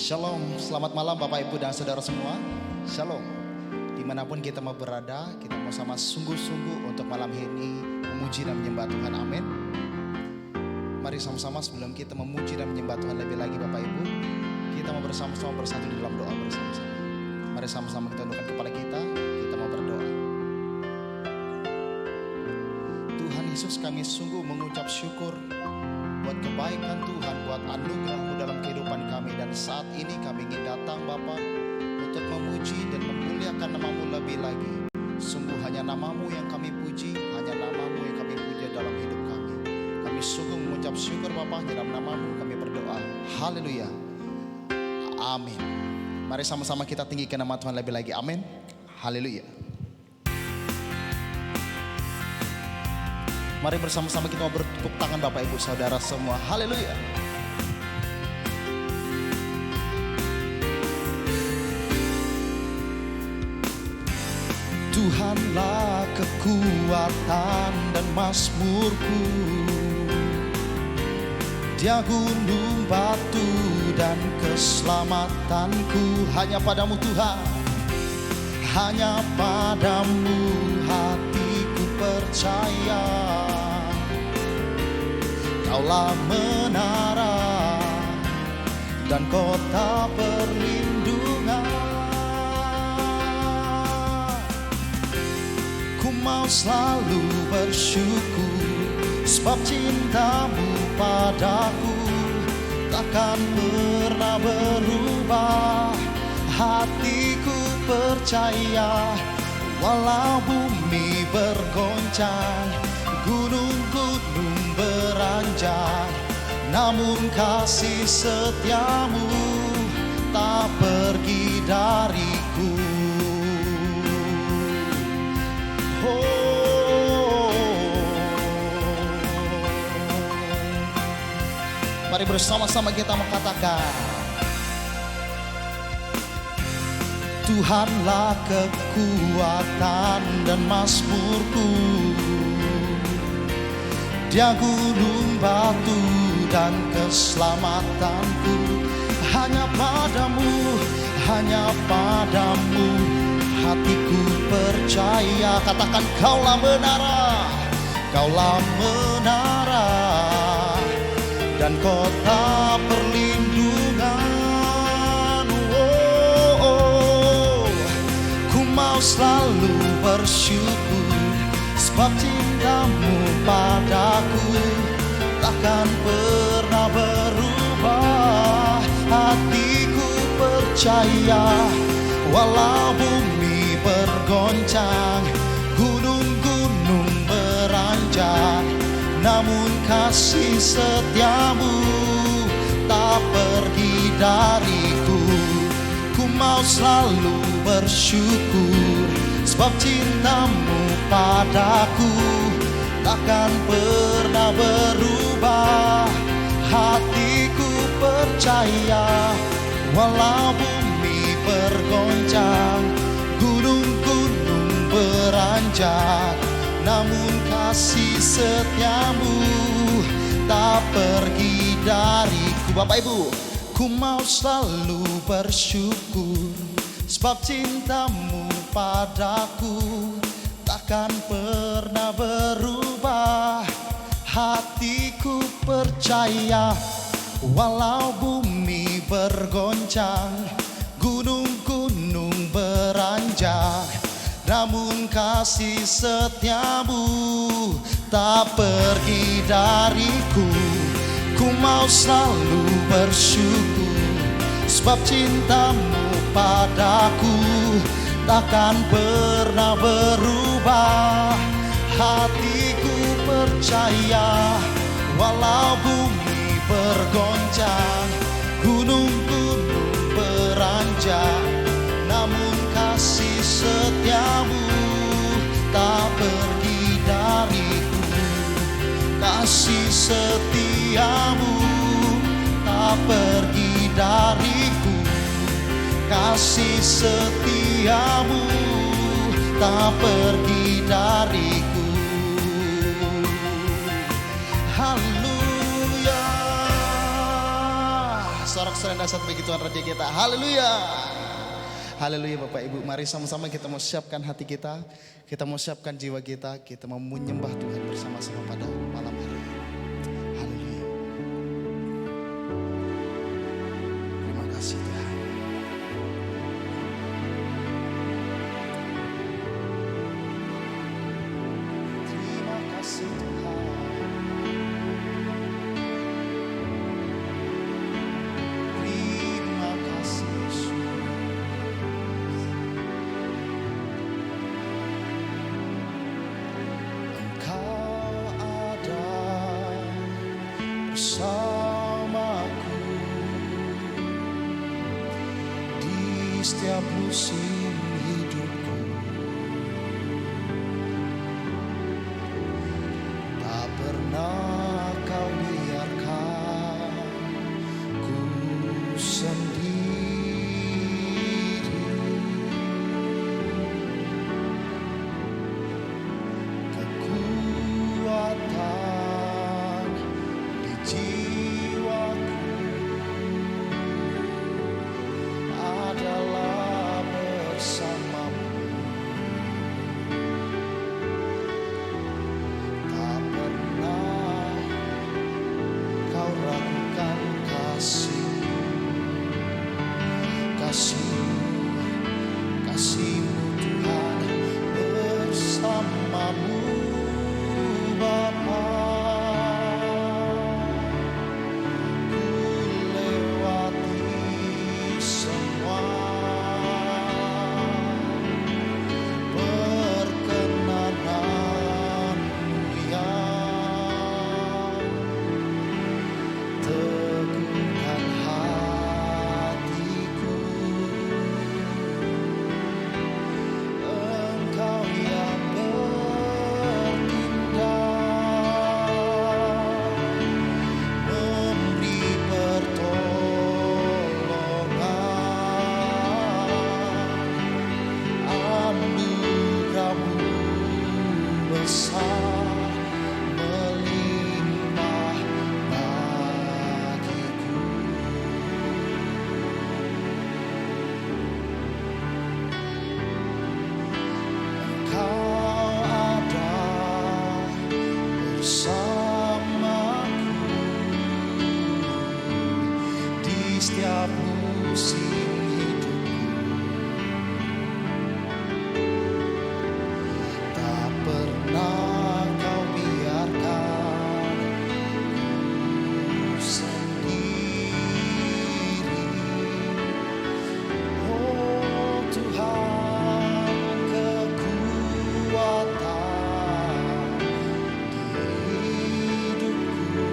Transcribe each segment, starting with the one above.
Shalom, selamat malam Bapak Ibu dan Saudara semua. Shalom. Dimanapun kita mau berada, kita mau sama sungguh-sungguh untuk malam ini memuji dan menyembah Tuhan. Amin. Mari sama-sama sebelum kita memuji dan menyembah Tuhan lebih lagi Bapak Ibu, kita mau bersama-sama bersatu di dalam doa bersama-sama. Mari sama-sama kita tundukkan kepala kita mau berdoa. Tuhan Yesus, kami sungguh mengucap syukur buat kebaikan Tuhan, buat anugerah-Mu dalam kehidupan kami. Dan saat ini kami ingin datang Bapa untuk memuji dan memuliakan nama-Mu lebih lagi. Sungguh hanya nama-Mu yang kami puji, hanya nama-Mu yang kami puji dalam hidup kami. Kami sungguh mengucap syukur Bapa, dalam nama-Mu kami berdoa. Haleluya. Amin. Mari sama-sama kita tinggikan nama Tuhan lebih lagi. Amin. Haleluya. Mari bersama-sama kita mau bertepuk tangan Bapak Ibu Saudara semua. Haleluya. Tuhanlah kekuatan dan mazmurku, Dia gunung batu dan keselamatanku. Hanya padamu Tuhan, hanya padamu hatiku percaya. Kaulah menara dan kota perlindungan. Ku mau selalu bersyukur, sebab cinta-Mu padaku takkan pernah berubah. Hatiku percaya, walau bumi bergoncang, gunung-gunung beranjak, namun kasih setia-Mu tak pergi dariku. Mari bersama-sama kita mengatakan, Tuhanlah kekuatan dan mazmurku, Dia gunung batu dan keselamatanku. Hanya padamu hatiku percaya. Katakan, Kaulah menara dan kota perlindungan. Ku mau selalu bersyukur, sebab cinta-Mu padaku takkan pernah berubah. Hatiku percaya, walau bumi bergoncang, gunung-gunung beranjak, namun kasih setia-Mu tak pergi dariku. Ku mau selalu bersyukur, sebab cinta-Mu padaku takkan pernah berubah. Hatiku percaya, walau bumi bergoncang, gunung-gunung beranjak, namun kasih setia-Mu tak pergi dariku. Bapak Ibu, ku mau selalu bersyukur, sebab cinta-Mu padaku takkan pernah berubah. Hatiku percaya, walau bumi bergoncang, gunung-gunung beranjak, namun kasih setia-Mu tak pergi dariku. Ku mau selalu bersyukur, sebab cinta-Mu padaku takkan pernah berubah. Hatiku percaya, walau bumi bergoncang, gunung-gunung beranjak, namun kasih setia-Mu tak pergi dariku. Kasih setia-Mu tak pergi dariku. Kasih setia-Mu tak pergi dariku. Haleluya. Sorak-sorai dahsyat bagi Tuhan Raja kita. Haleluya. Haleluya Bapak Ibu. Mari sama-sama kita mau siapkan hati kita. Kita mau siapkan jiwa kita. Kita mau menyembah Tuhan bersama-sama pada malam hari. Haleluya. Terima kasih Tuhan. Terima kasih Tuhan. Terima kasih Yesus. Engkau ada bersamaku di setiap musim hidupku. Tak pernah kau biarkan ku sendiri. Kekuatan di jiwaku adalah bersamamu. Tak pernah kau ragukan kasih-Mu, kasih-Mu Tuhan bersamamu Bapa. Ku lewati semua perkenanan-Mu yang teguhkan hatiku. Engkau yang bertindak, memberi pertolongan, anugerah-Mu besar melimpah bagiku. Engkau ada bersamaku di setiap musim hidupku. Tak pernah kau biarkan ku sendiri. Oh Tuhan, kekuatan di hidupku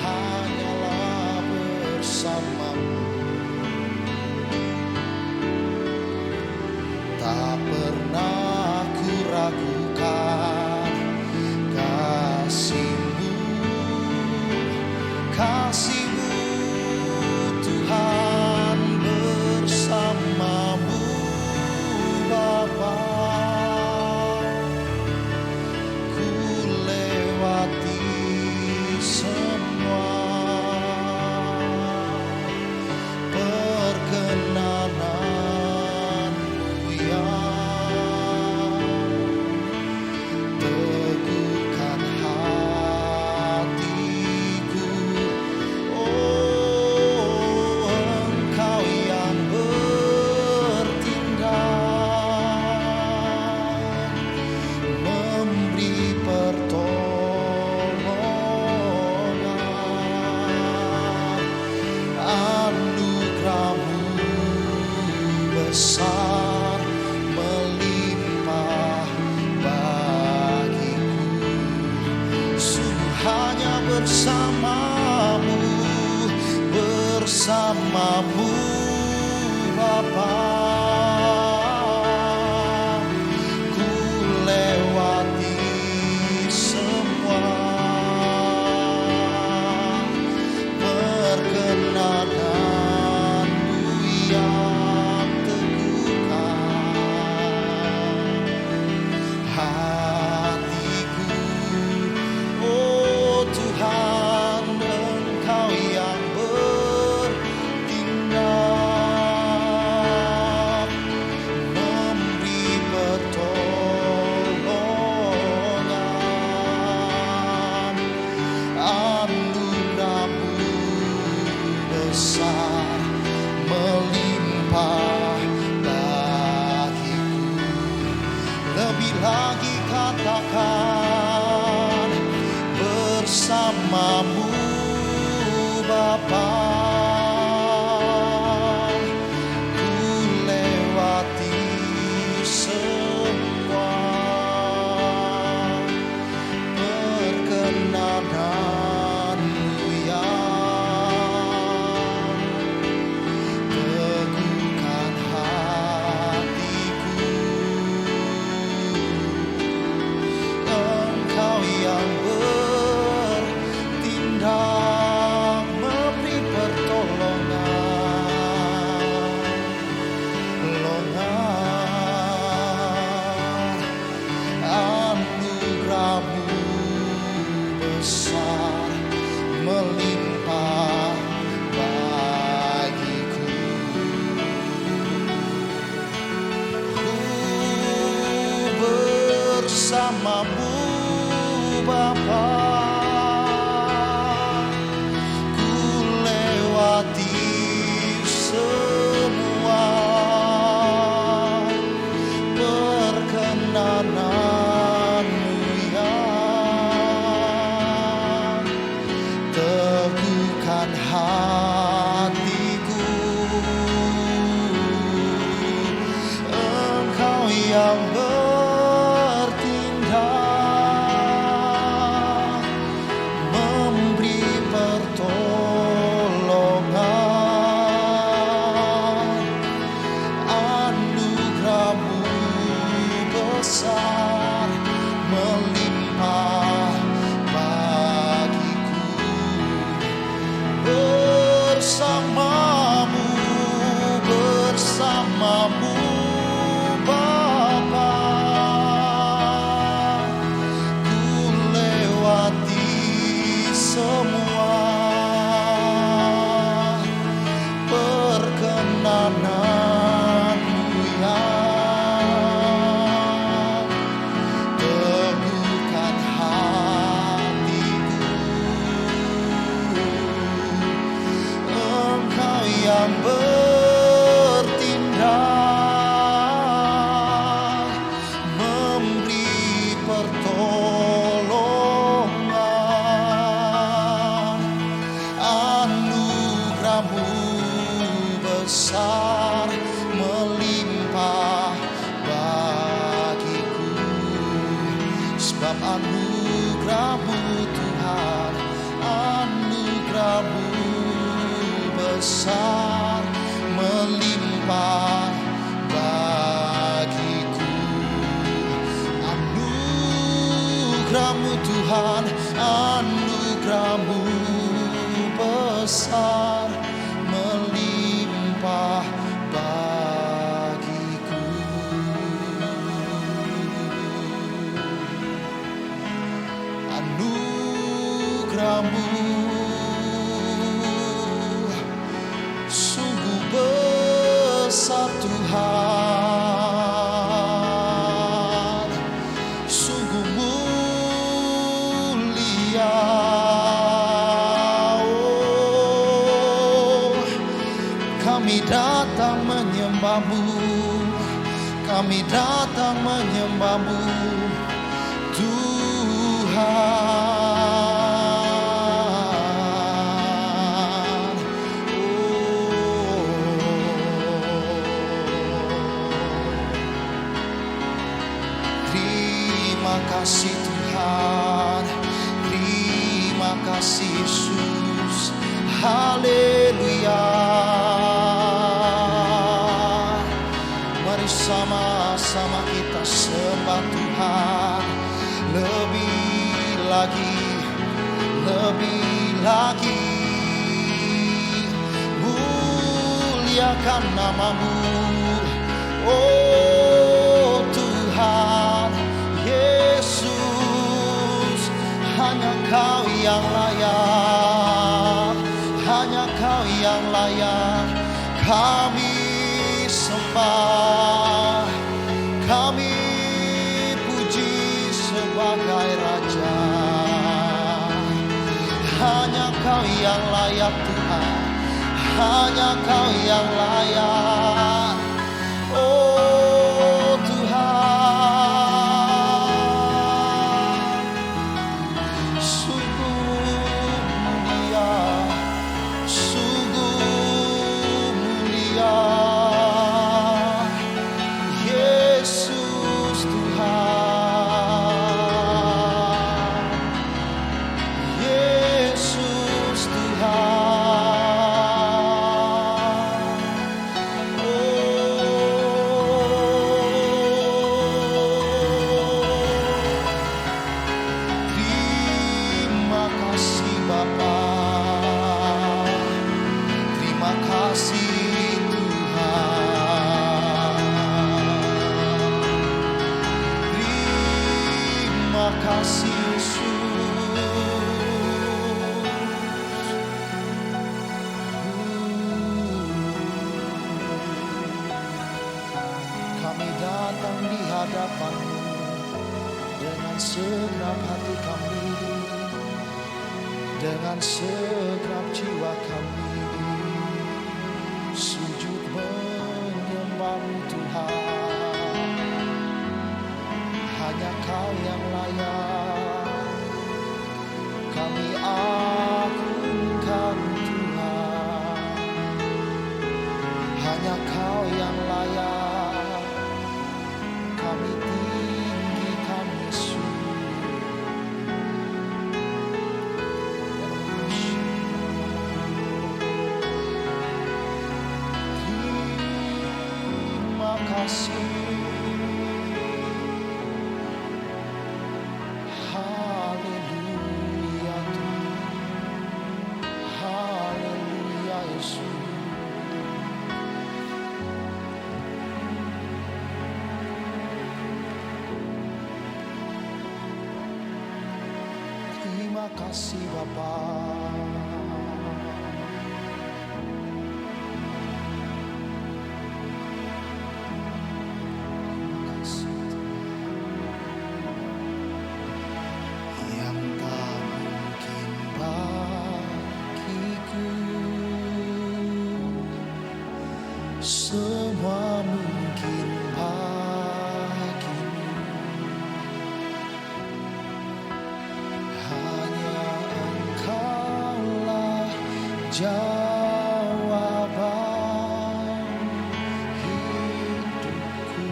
hanyalah bersamamu. Tak pernah ku ragukan kasih-Mu, kasih-Mu Tuhan bersamamu Bapa. Ku lewati semua perkenanan-Mu yang lebih lagi katakan bersamamu Bapa. Ku lewati semua perkenanan-Mu ya. Teguhkan hatiku, Engkau yang bertindak memberi pertolongan. Anugerah-Mu besar melimpah bagiku. Ku bersamamu Bapa. Ku lewati semua perkenanan-Mu ya. Teguhkan hatiku, Engkau yang bertindak memberi pertolongan. Anugerah-Mu besar melimpah bagiku. Bersamamu Bapa. Ku lewati semua perkenanan-Mu ya. Teguhkan hatiku, Engkau yang bertindak memberi pertolongan. Anugerah-Mu besar melimpah bagiku. Sebab anugerah-Mu Tuhan, anugerah-Mu besar melimpah bagiku. Anugerah-Mu Tuhan, anugerah-Mu besar melimpah bagiku. Anugerah-Mu sungguh besar Tuhan, sungguh mulia. Oh, kami datang menyembah-Mu, kami datang menyembah-Mu Tuhan. Terima kasih Tuhan, terima kasih Yesus, haleluya. Mari sama-sama kita sembah Tuhan lebih lagi, lebih lagi. Muliakan nama-Mu, oh Tuhan Yesus. Hanya Kau yang layak, hanya Kau yang layak kami sembah, kami puji sebagai Raja. Hanya Kau yang layak Tuhan, hanya Kau yang layak, oh Tuhan. kasih Yesus. Kami datang di hadapan-Mu dengan segenap hati kami, dengan segenap jiwa kami, sujud menyembah-Mu Tuhan. Hanya Kau yang layak kami agungkan Tuhan. Hanya Kau yang layak kami tinggikan Yesus. Terima kasih. Haleluya Tuhan. Haleluya Yesus. Terima kasih Bapa. Terima kasih Tuhan. Yang tak mungkin bagiku, semua mungkin bagimu. Hanya Engkaulah jawaban hidupku.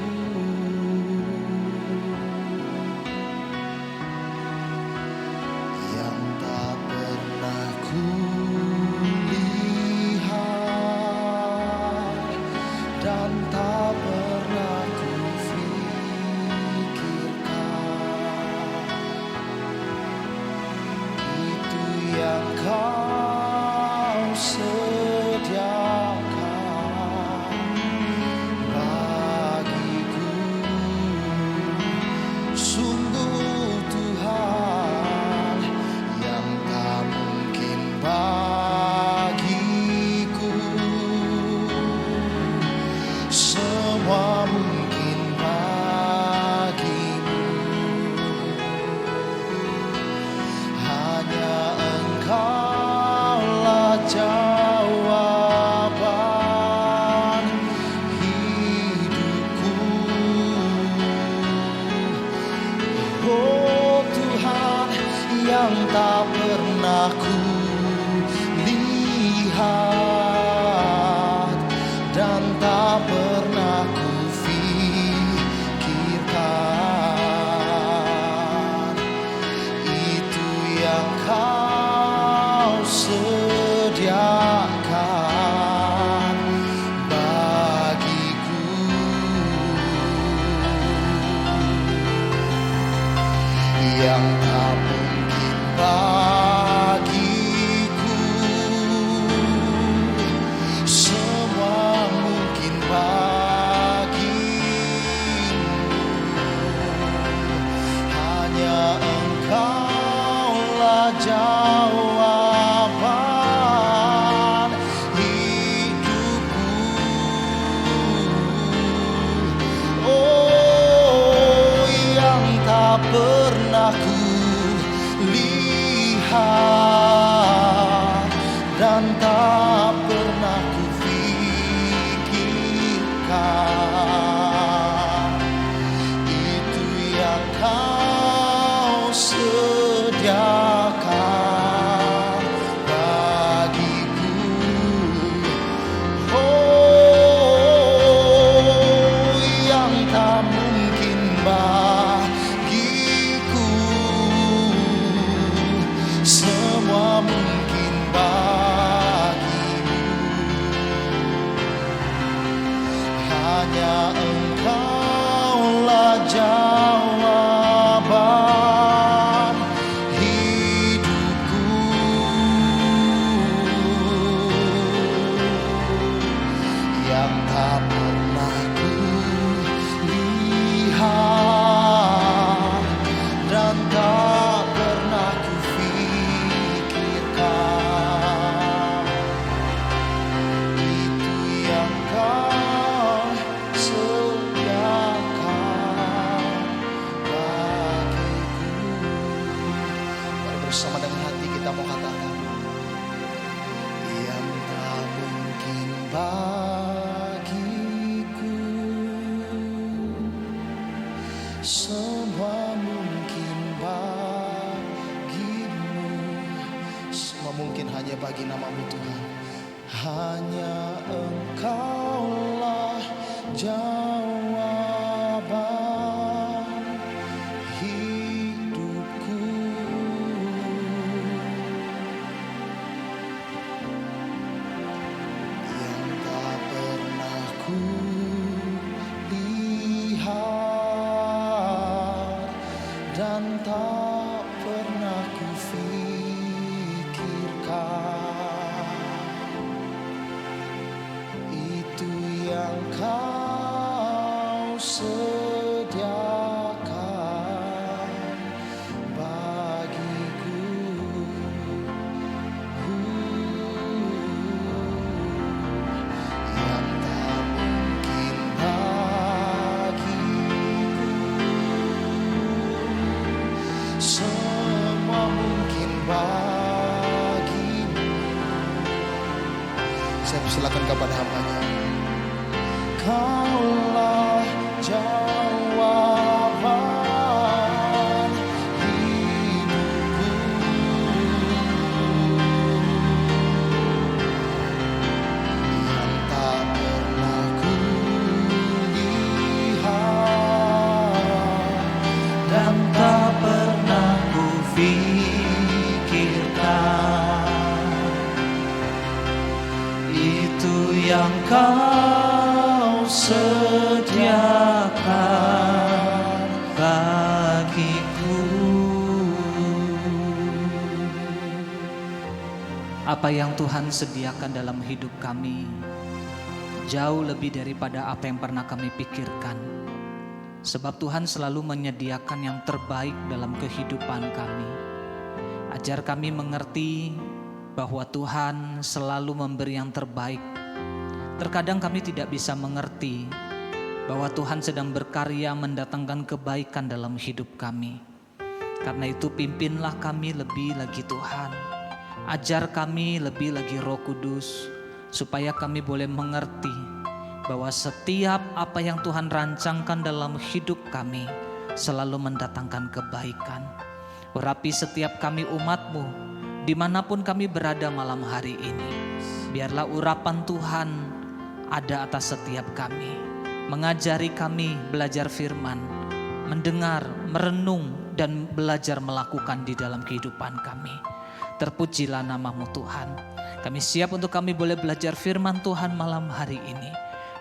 Yang tak pernah kulihat dan tak pernah kufikirkan, itu yang Kau sediakan bagiku. Sungguh Tuhan, yang tak mungkin bagiku, semua mungkin bagimu. Hanya Engkaulah jawaban hidupku. Oh Tuhan, yang tak pernah kulihat dan tak pernah kufikirkan, itu yang Kau sediakan bagiku. Yang tak mungkin bagiku, semua mungkin bagimu. Hanya Engkaulah jawaban hidupku. Oh, yang tak pernah kulihat dan tak pernah kufikirkan, itu yang Kau sediakan bagiku. Oh, yang tak mungkin bagiku, semua mungkin bagimu. Hanya Engkaulah jawaban Semua mungkin bagimu, semua mungkin hanya bagi nama-Mu Tuhan. Hanya Engkaulah jawaban hidupku. Yang tak pernah ku lihat dan tak pernah ku fikirkan, itu yang Kau sediakan bagiku. Yang tak mungkin bagiku, semua mungkin bagimu. Saya persilakan kepada hamba-Nya. Kaulah jawaban hidupku. Yang tak pernah ku lihat dan tak pernah ku fikirkan, itu yang Kau sediakan bagiku. Apa yang Tuhan sediakan dalam hidup kami jauh lebih daripada apa yang pernah kami pikirkan. Sebab Tuhan selalu menyediakan yang terbaik dalam kehidupan kami. Ajar kami mengerti bahwa Tuhan selalu memberi yang terbaik. Terkadang kami tidak bisa mengerti bahwa Tuhan sedang berkarya mendatangkan kebaikan dalam hidup kami. Karena itu pimpinlah kami lebih lagi Tuhan. Ajar kami lebih lagi Roh Kudus, supaya kami boleh mengerti bahwa setiap apa yang Tuhan rancangkan dalam hidup kami selalu mendatangkan kebaikan. Urapi setiap kami umat-Mu, dimanapun kami berada malam hari ini. Biarlah urapan Tuhan ada atas setiap kami, mengajari kami belajar firman, mendengar, merenung, dan belajar melakukan di dalam kehidupan kami. Terpujilah nama-Mu Tuhan. Kami siap untuk kami boleh belajar firman Tuhan malam hari ini.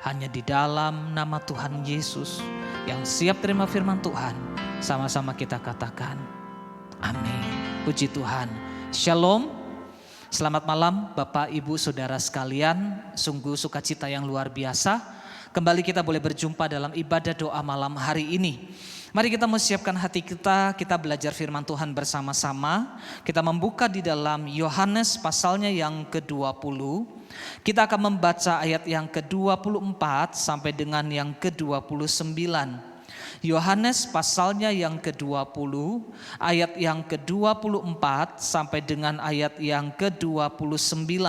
Hanya di dalam nama Tuhan Yesus yang siap terima firman Tuhan, sama-sama kita katakan amin. Puji Tuhan. Shalom. Selamat malam Bapak Ibu Saudara sekalian. Sungguh sukacita yang luar biasa. Kembali kita boleh berjumpa dalam ibadah doa malam hari ini. Mari kita mempersiapkan hati kita belajar firman Tuhan bersama-sama. Kita membuka di dalam Yohanes pasalnya yang ke-20. Kita akan membaca ayat yang ke-24 sampai dengan yang ke-29. Yohanes pasalnya yang ke-20, ayat yang ke-24 sampai dengan ayat yang ke-29.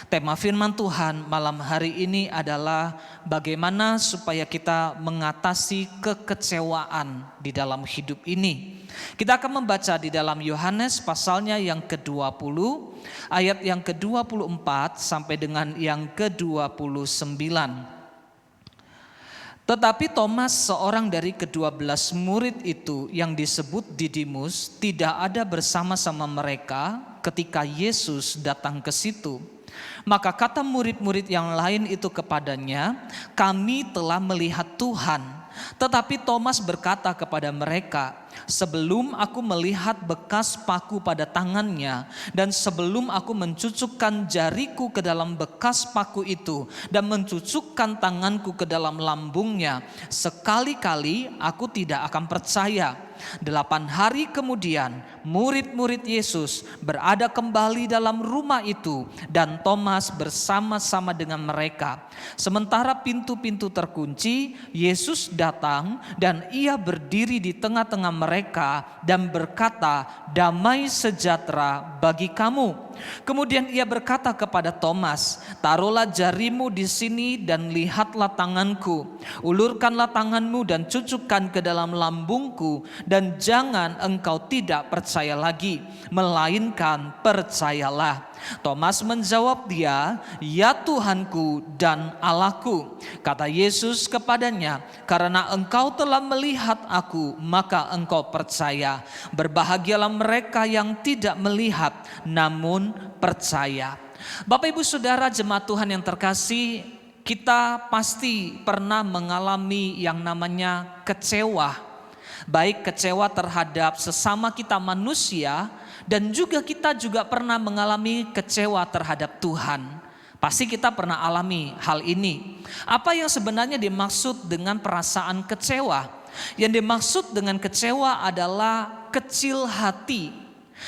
Tema firman Tuhan malam hari ini adalah bagaimana supaya kita mengatasi kekecewaan di dalam hidup ini. Kita akan membaca di dalam Yohanes pasalnya yang ke-20, ayat yang ke-24 sampai dengan yang ke-29. Tetapi Thomas, seorang dari ke-12 murid itu yang disebut Didimus, tidak ada bersama-sama mereka ketika Yesus datang ke situ. Maka kata murid-murid yang lain itu kepadanya, "Kami telah melihat Tuhan." Tetapi Thomas berkata kepada mereka, "Sebelum aku melihat bekas paku pada tangannya, dan sebelum aku mencucukkan jariku ke dalam bekas paku itu, dan mencucukkan tanganku ke dalam lambungnya, sekali-kali aku tidak akan percaya." 8 hari kemudian murid-murid Yesus berada kembali dalam rumah itu, dan Thomas bersama-sama dengan mereka. Sementara pintu-pintu terkunci, Yesus datang dan ia berdiri di tengah-tengah mereka dan berkata, "Damai sejahtera bagi kamu." Kemudian ia berkata kepada Thomas, taruhlah jarimu di sini dan lihatlah tanganku. Ulurkanlah tanganmu dan cucukkan ke dalam lambungku, dan jangan engkau tidak percaya lagi, melainkan percayalah. Thomas menjawab dia, ya Tuhanku dan Allahku. Kata Yesus kepadanya, karena engkau telah melihat aku, maka engkau percaya. Berbahagialah mereka yang tidak melihat, namun percaya. Bapak Ibu Saudara jemaat Tuhan yang terkasih, kita pasti pernah mengalami yang namanya kecewa. Baik kecewa terhadap sesama kita manusia, dan juga kita juga pernah mengalami kecewa terhadap Tuhan. Pasti kita pernah alami hal ini. Apa yang sebenarnya dimaksud dengan perasaan kecewa? Yang dimaksud dengan kecewa adalah kecil hati,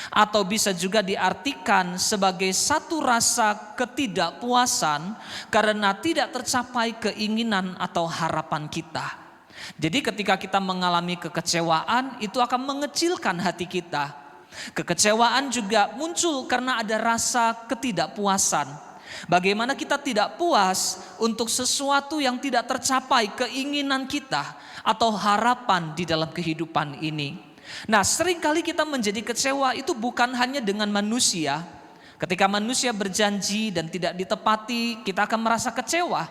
atau bisa juga diartikan sebagai satu rasa ketidakpuasan karena tidak tercapai keinginan atau harapan kita. Jadi ketika kita mengalami kekecewaan, itu akan mengecilkan hati kita. Kekecewaan juga muncul karena ada rasa ketidakpuasan. Bagaimana kita tidak puas untuk sesuatu yang tidak tercapai keinginan kita atau harapan di dalam kehidupan ini. Nah, seringkali kita menjadi kecewa itu bukan hanya dengan manusia. Ketika manusia berjanji dan tidak ditepati, kita akan merasa kecewa.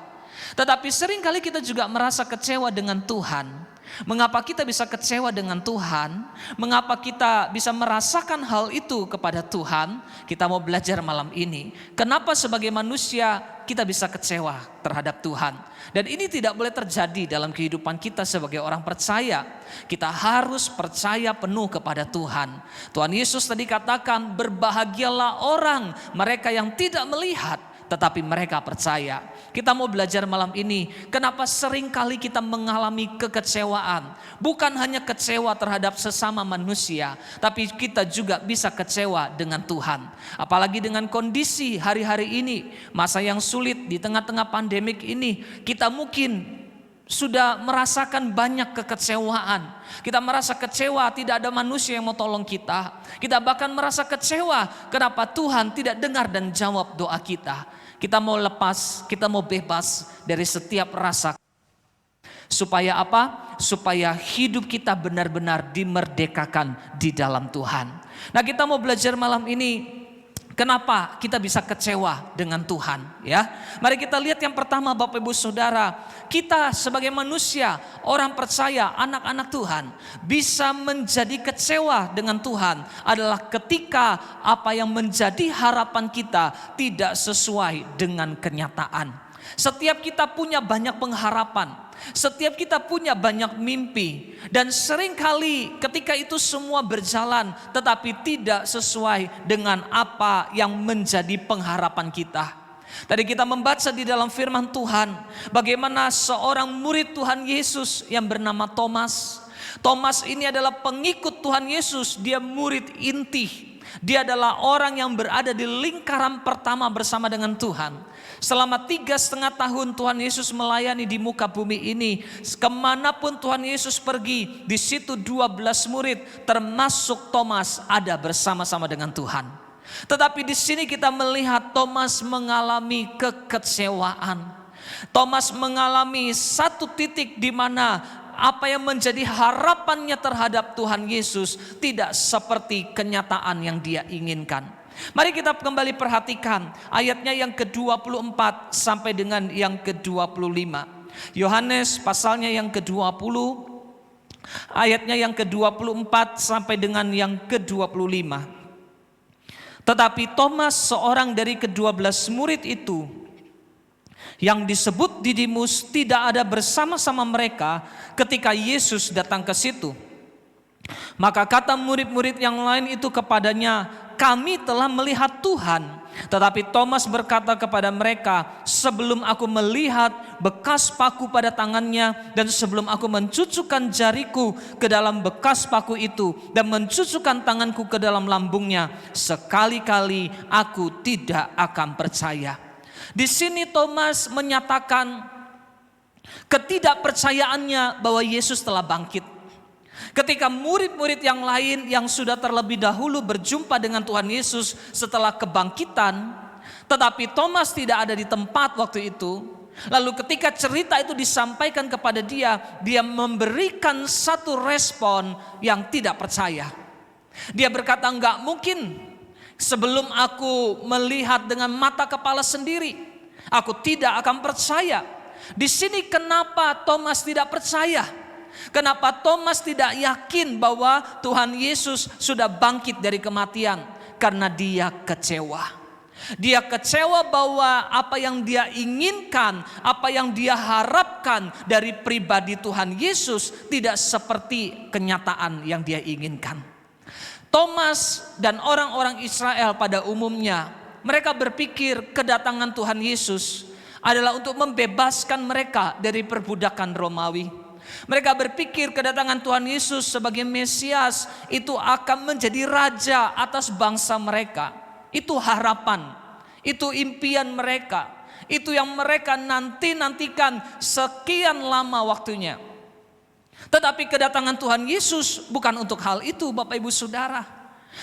Tetapi seringkali kita juga merasa kecewa dengan Tuhan. Mengapa kita bisa kecewa dengan Tuhan? Mengapa kita bisa merasakan hal itu kepada Tuhan? Kita mau belajar malam ini. Kenapa sebagai manusia kita bisa kecewa terhadap Tuhan? Dan ini tidak boleh terjadi dalam kehidupan kita sebagai orang percaya. Kita harus percaya penuh kepada Tuhan. Tuhan Yesus tadi katakan, berbahagialah orang mereka yang tidak melihat tetapi mereka percaya. Kita mau belajar malam ini, kenapa seringkali kita mengalami kekecewaan. Bukan hanya kecewa terhadap sesama manusia, tapi kita juga bisa kecewa dengan Tuhan. Apalagi dengan kondisi hari-hari ini, masa yang sulit di tengah-tengah pandemik ini, kita mungkin sudah merasakan banyak kekecewaan. Kita merasa kecewa tidak ada manusia yang mau tolong kita. Kita bahkan merasa kecewa kenapa Tuhan tidak dengar dan jawab doa kita. Kita mau lepas, kita mau bebas dari setiap rasa. Supaya apa? Supaya hidup kita benar-benar dimerdekakan di dalam Tuhan. Nah, kita mau belajar malam ini, kenapa kita bisa kecewa dengan Tuhan, ya? Mari kita lihat yang pertama, Bapak Ibu Saudara, kita sebagai manusia, orang percaya, anak-anak Tuhan, bisa menjadi kecewa dengan Tuhan adalah ketika apa yang menjadi harapan kita tidak sesuai dengan kenyataan. Setiap kita punya banyak pengharapan, setiap kita punya banyak mimpi, dan seringkali ketika itu semua berjalan tetapi tidak sesuai dengan apa yang menjadi pengharapan kita. Tadi kita membaca di dalam firman Tuhan bagaimana seorang murid Tuhan Yesus yang bernama Thomas. Thomas ini adalah pengikut Tuhan Yesus, dia murid inti. Dia adalah orang yang berada di lingkaran pertama bersama dengan Tuhan. Selama 3,5 tahun Tuhan Yesus melayani di muka bumi ini. Kemanapun Tuhan Yesus pergi, di situ 12 murid termasuk Thomas ada bersama-sama dengan Tuhan. Tetapi di sini kita melihat Thomas mengalami kekecewaan. Thomas mengalami satu titik di mana apa yang menjadi harapannya terhadap Tuhan Yesus tidak seperti kenyataan yang dia inginkan. Mari kita kembali perhatikan ayatnya yang ke-24 sampai dengan yang ke-25. Yohanes pasalnya yang ke-20, ayatnya yang ke-24 sampai dengan yang ke-25. Tetapi Thomas, seorang dari ke-12 murid itu, yang disebut Didimus, tidak ada bersama-sama mereka ketika Yesus datang ke situ. Maka kata murid-murid yang lain itu kepadanya, kami telah melihat Tuhan. Tetapi Thomas berkata kepada mereka, sebelum aku melihat bekas paku pada tangannya, dan sebelum aku mencucukkan jariku ke dalam bekas paku itu, dan mencucukkan tanganku ke dalam lambungnya, sekali-kali aku tidak akan percaya. Di sini Thomas menyatakan ketidakpercayaannya bahwa Yesus telah bangkit. Ketika murid-murid yang lain yang sudah terlebih dahulu berjumpa dengan Tuhan Yesus setelah kebangkitan, tetapi Thomas tidak ada di tempat waktu itu. Lalu ketika cerita itu disampaikan kepada dia, dia memberikan satu respon yang tidak percaya. Dia berkata, enggak mungkin, sebelum aku melihat dengan mata kepala sendiri, aku tidak akan percaya. Di sini kenapa Thomas tidak percaya? Kenapa Thomas tidak yakin bahwa Tuhan Yesus sudah bangkit dari kematian? Karena dia kecewa. Dia kecewa bahwa apa yang dia inginkan, apa yang dia harapkan dari pribadi Tuhan Yesus tidak seperti kenyataan yang dia inginkan. Thomas dan orang-orang Israel pada umumnya, mereka berpikir kedatangan Tuhan Yesus adalah untuk membebaskan mereka dari perbudakan Romawi. Mereka berpikir kedatangan Tuhan Yesus sebagai Mesias itu akan menjadi raja atas bangsa mereka. Itu harapan, itu impian mereka, itu yang mereka nantikan sekian lama waktunya. Tetapi kedatangan Tuhan Yesus bukan untuk hal itu, Bapak Ibu Saudara.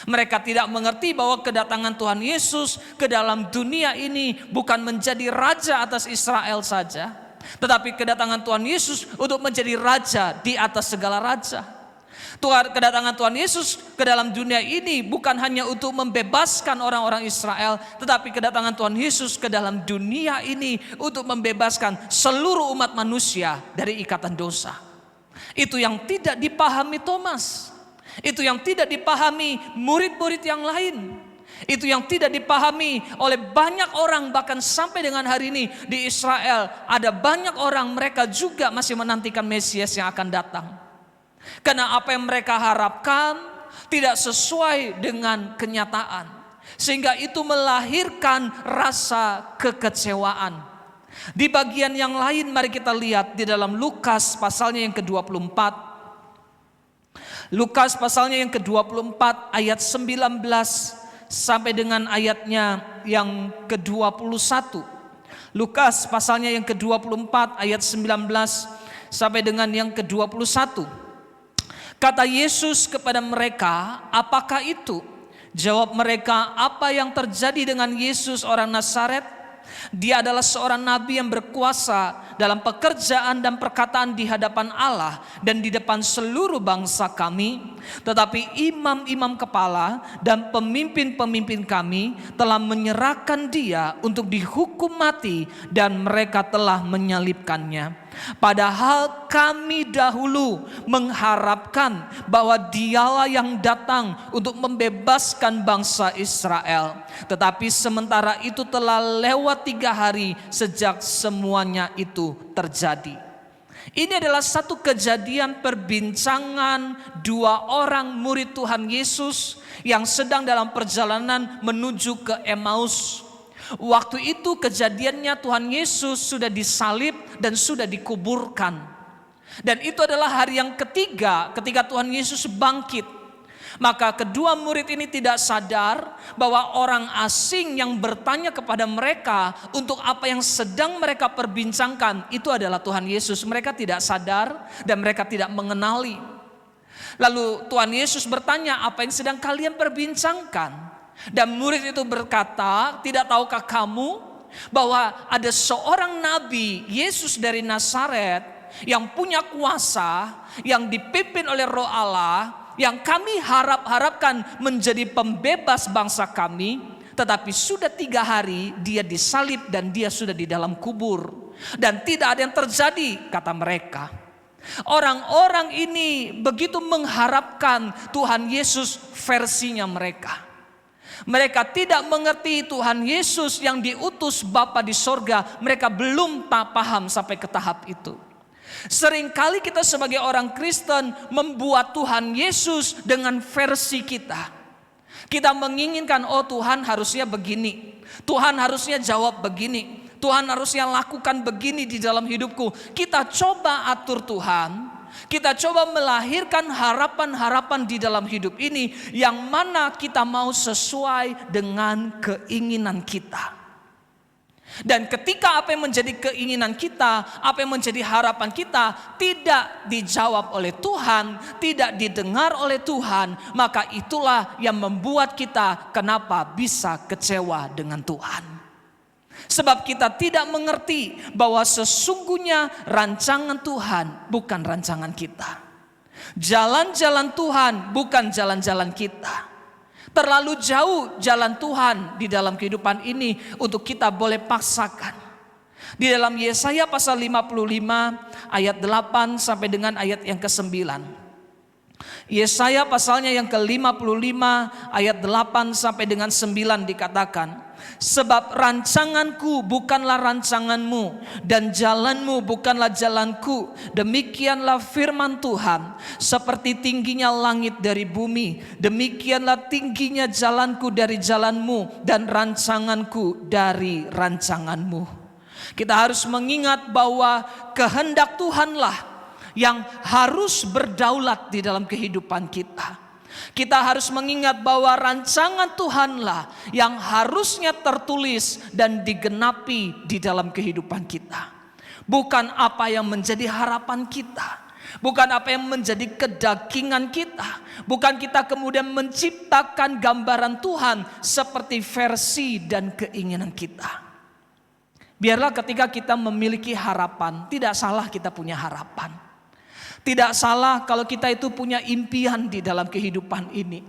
Mereka tidak mengerti bahwa kedatangan Tuhan Yesus ke dalam dunia ini bukan menjadi raja atas Israel saja, tetapi kedatangan Tuhan Yesus untuk menjadi raja di atas segala raja. Kedatangan Tuhan Yesus ke dalam dunia ini bukan hanya untuk membebaskan orang-orang Israel, tetapi kedatangan Tuhan Yesus ke dalam dunia ini untuk membebaskan seluruh umat manusia dari ikatan dosa. Itu yang tidak dipahami Thomas. Itu yang tidak dipahami murid-murid yang lain. Itu yang tidak dipahami oleh banyak orang, bahkan sampai dengan hari ini di Israel ada banyak orang, mereka juga masih menantikan Mesias yang akan datang. Karena apa yang mereka harapkan tidak sesuai dengan kenyataan, sehingga itu melahirkan rasa kekecewaan. Di bagian yang lain mari kita lihat di dalam Lukas pasalnya yang ke-24. Lukas pasalnya yang ke-24 ayat 19 sampai dengan ayatnya yang ke-21. Lukas pasalnya yang ke-24 ayat 19 sampai dengan yang ke-21. Kata Yesus kepada mereka, apakah itu? Jawab mereka, apa yang terjadi dengan Yesus orang Nazaret? Dia adalah seorang nabi yang berkuasa dalam pekerjaan dan perkataan di hadapan Allah dan di depan seluruh bangsa kami. Tetapi imam-imam kepala dan pemimpin-pemimpin kami telah menyerahkan dia untuk dihukum mati dan mereka telah menyalibkannya. Padahal kami dahulu mengharapkan bahwa dialah yang datang untuk membebaskan bangsa Israel. Tetapi sementara itu telah lewat 3 hari sejak semuanya itu terjadi. Ini adalah satu kejadian perbincangan 2 orang murid Tuhan Yesus yang sedang dalam perjalanan menuju ke Emmaus. Waktu itu kejadiannya Tuhan Yesus sudah disalib dan sudah dikuburkan. Dan itu adalah hari yang ketiga ketika Tuhan Yesus bangkit. Maka kedua murid ini tidak sadar bahwa orang asing yang bertanya kepada mereka untuk apa yang sedang mereka perbincangkan itu adalah Tuhan Yesus. Mereka tidak sadar dan mereka tidak mengenali. Lalu Tuhan Yesus bertanya, apa yang sedang kalian perbincangkan? Dan murid itu berkata, tidak tahukah kamu bahwa ada seorang nabi Yesus dari Nazaret yang punya kuasa, yang dipimpin oleh Roh Allah, yang kami harapkan menjadi pembebas bangsa kami, tetapi sudah 3 hari dia disalib dan dia sudah di dalam kubur dan tidak ada yang terjadi, kata mereka. Orang-orang ini begitu mengharapkan Tuhan Yesus versinya mereka. Mereka tidak mengerti Tuhan Yesus yang diutus Bapa di sorga. Mereka belum paham sampai ke tahap itu. Seringkali kita sebagai orang Kristen membuat Tuhan Yesus dengan versi kita. Kita menginginkan, oh Tuhan harusnya begini, Tuhan harusnya jawab begini, Tuhan harusnya lakukan begini di dalam hidupku. Kita coba atur Tuhan. Kita coba melahirkan harapan-harapan di dalam hidup ini yang mana kita mau sesuai dengan keinginan kita. Dan ketika apa yang menjadi keinginan kita, apa yang menjadi harapan kita tidak dijawab oleh Tuhan, tidak didengar oleh Tuhan, maka itulah yang membuat kita kenapa bisa kecewa dengan Tuhan. Sebab kita tidak mengerti bahwa sesungguhnya rancangan Tuhan bukan rancangan kita. Jalan-jalan Tuhan bukan jalan-jalan kita. Terlalu jauh jalan Tuhan di dalam kehidupan ini untuk kita boleh paksakan. Di dalam Yesaya pasal 55 ayat 8 sampai dengan ayat yang ke-9. Yesaya pasalnya yang ke-55 ayat 8 sampai dengan 9 dikatakan, sebab rancanganku bukanlah rancanganmu dan jalanmu bukanlah jalanku. Demikianlah firman Tuhan, seperti tingginya langit dari bumi, demikianlah tingginya jalanku dari jalanmu dan rancanganku dari rancanganmu. Kita harus mengingat bahwa kehendak Tuhanlah yang harus berdaulat di dalam kehidupan kita. Kita harus mengingat bahwa rancangan Tuhanlah yang harusnya tertulis dan digenapi di dalam kehidupan kita. Bukan apa yang menjadi harapan kita, bukan apa yang menjadi kedagingan kita, bukan kita kemudian menciptakan gambaran Tuhan seperti versi dan keinginan kita. Biarlah ketika kita memiliki harapan, tidak salah kita punya harapan. Tidak salah kalau kita itu punya impian di dalam kehidupan ini.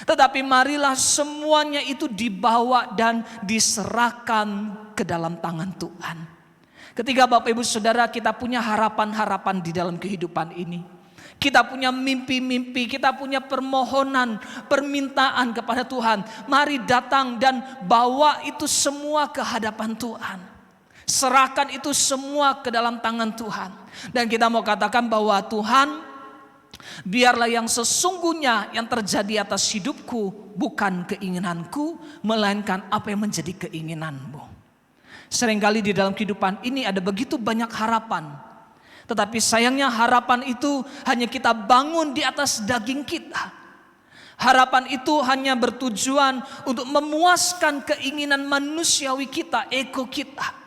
Tetapi marilah semuanya itu dibawa dan diserahkan ke dalam tangan Tuhan. Ketika Bapak Ibu Saudara kita punya harapan-harapan di dalam kehidupan ini. Kita punya mimpi-mimpi, kita punya permohonan, permintaan kepada Tuhan. Mari datang dan bawa itu semua ke hadapan Tuhan. Serahkan itu semua ke dalam tangan Tuhan. Dan kita mau katakan bahwa Tuhan, biarlah yang sesungguhnya yang terjadi atas hidupku bukan keinginanku, melainkan apa yang menjadi keinginanmu. Seringkali di dalam kehidupan ini ada begitu banyak harapan. Tetapi sayangnya harapan itu hanya kita bangun di atas daging kita. Harapan itu hanya bertujuan untuk memuaskan keinginan manusiawi kita, ego kita.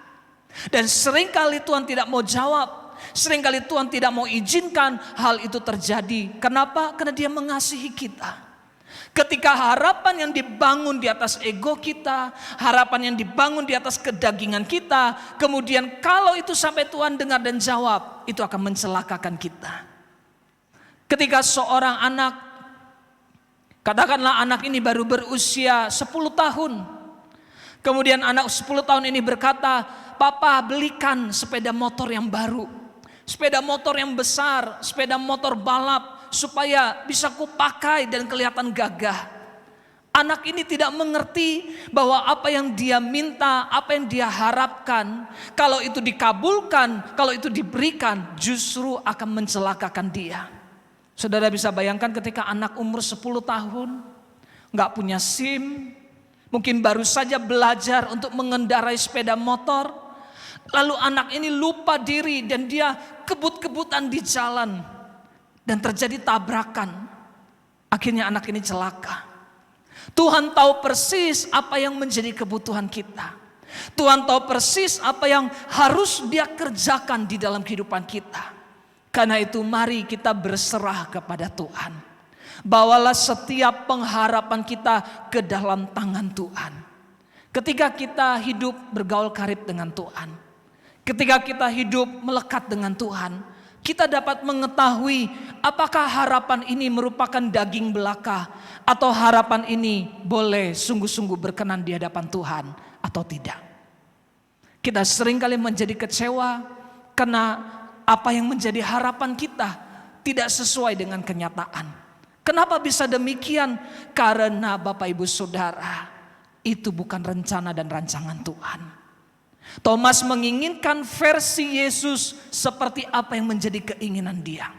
Dan seringkali Tuhan tidak mau jawab. Seringkali Tuhan tidak mau izinkan hal itu terjadi. Kenapa? Karena Dia mengasihi kita. Ketika harapan yang dibangun di atas ego kita, harapan yang dibangun di atas kedagingan kita, kemudian kalau itu sampai Tuhan dengar dan jawab, itu akan mencelakakan kita. Ketika seorang anak, katakanlah anak ini baru berusia 10 tahun. Kemudian anak 10 tahun ini berkata, "Papa, belikan sepeda motor yang baru. Sepeda motor yang besar, sepeda motor balap, supaya bisa kupakai dan kelihatan gagah." Anak ini tidak mengerti bahwa apa yang dia minta, apa yang dia harapkan, kalau itu dikabulkan, kalau itu diberikan, justru akan mencelakakan dia. Saudara bisa bayangkan ketika anak umur 10 tahun, gak punya SIM, mungkin baru saja belajar untuk mengendarai sepeda motor. Lalu anak ini lupa diri dan dia kebut-kebutan di jalan. Dan terjadi tabrakan. Akhirnya anak ini celaka. Tuhan tahu persis apa yang menjadi kebutuhan kita. Tuhan tahu persis apa yang harus Dia kerjakan di dalam kehidupan kita. Karena itu mari kita berserah kepada Tuhan. Bawalah setiap pengharapan kita ke dalam tangan Tuhan. Ketika kita hidup bergaul karib dengan Tuhan, ketika kita hidup melekat dengan Tuhan, kita dapat mengetahui apakah harapan ini merupakan daging belaka atau harapan ini boleh sungguh-sungguh berkenan di hadapan Tuhan atau tidak. Kita seringkali menjadi kecewa karena apa yang menjadi harapan kita tidak sesuai dengan kenyataan. Kenapa bisa demikian? Karena Bapak Ibu Saudara, itu bukan rencana dan rancangan Tuhan. Thomas menginginkan versi Yesus seperti apa yang menjadi keinginan dia.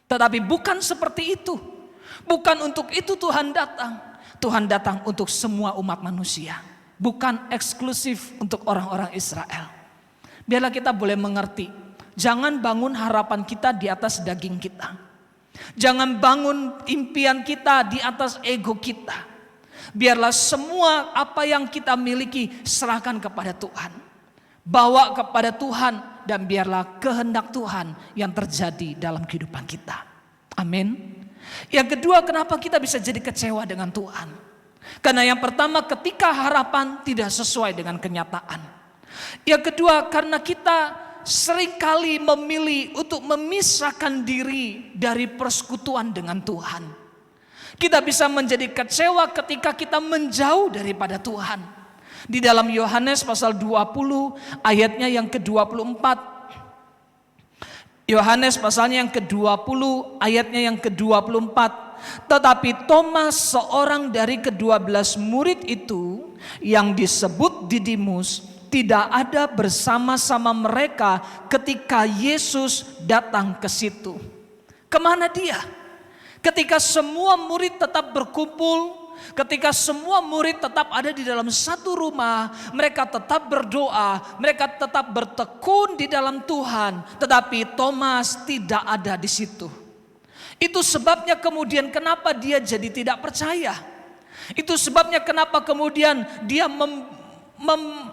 Tetapi bukan seperti itu. Bukan untuk itu Tuhan datang. Tuhan datang untuk semua umat manusia. Bukan eksklusif untuk orang-orang Israel. Biarlah kita boleh mengerti. Jangan bangun harapan kita di atas daging kita. Jangan bangun impian kita di atas ego kita. Biarlah semua apa yang kita miliki serahkan kepada Tuhan. Bawa kepada Tuhan dan biarlah kehendak Tuhan yang terjadi dalam kehidupan kita. Amin. Yang kedua, kenapa kita bisa jadi kecewa dengan Tuhan? Karena yang pertama, ketika harapan tidak sesuai dengan kenyataan. Yang kedua, karena kita seringkali memilih untuk memisahkan diri dari persekutuan dengan Tuhan. Kita bisa menjadi kecewa ketika kita menjauh daripada Tuhan. Di dalam Yohanes pasal 20 ayatnya yang ke-24. Yohanes pasalnya yang ke-20 ayatnya yang ke-24. Tetapi Thomas, seorang dari ke-12 murid itu yang disebut Didimus, tidak ada bersama-sama mereka ketika Yesus datang ke situ. Kemana dia? Ketika semua murid tetap berkumpul, ketika semua murid tetap ada di dalam satu rumah, mereka tetap berdoa, mereka tetap bertekun di dalam Tuhan, tetapi Thomas tidak ada di situ. Itu sebabnya kemudian kenapa dia jadi tidak percaya. Itu sebabnya kenapa kemudian dia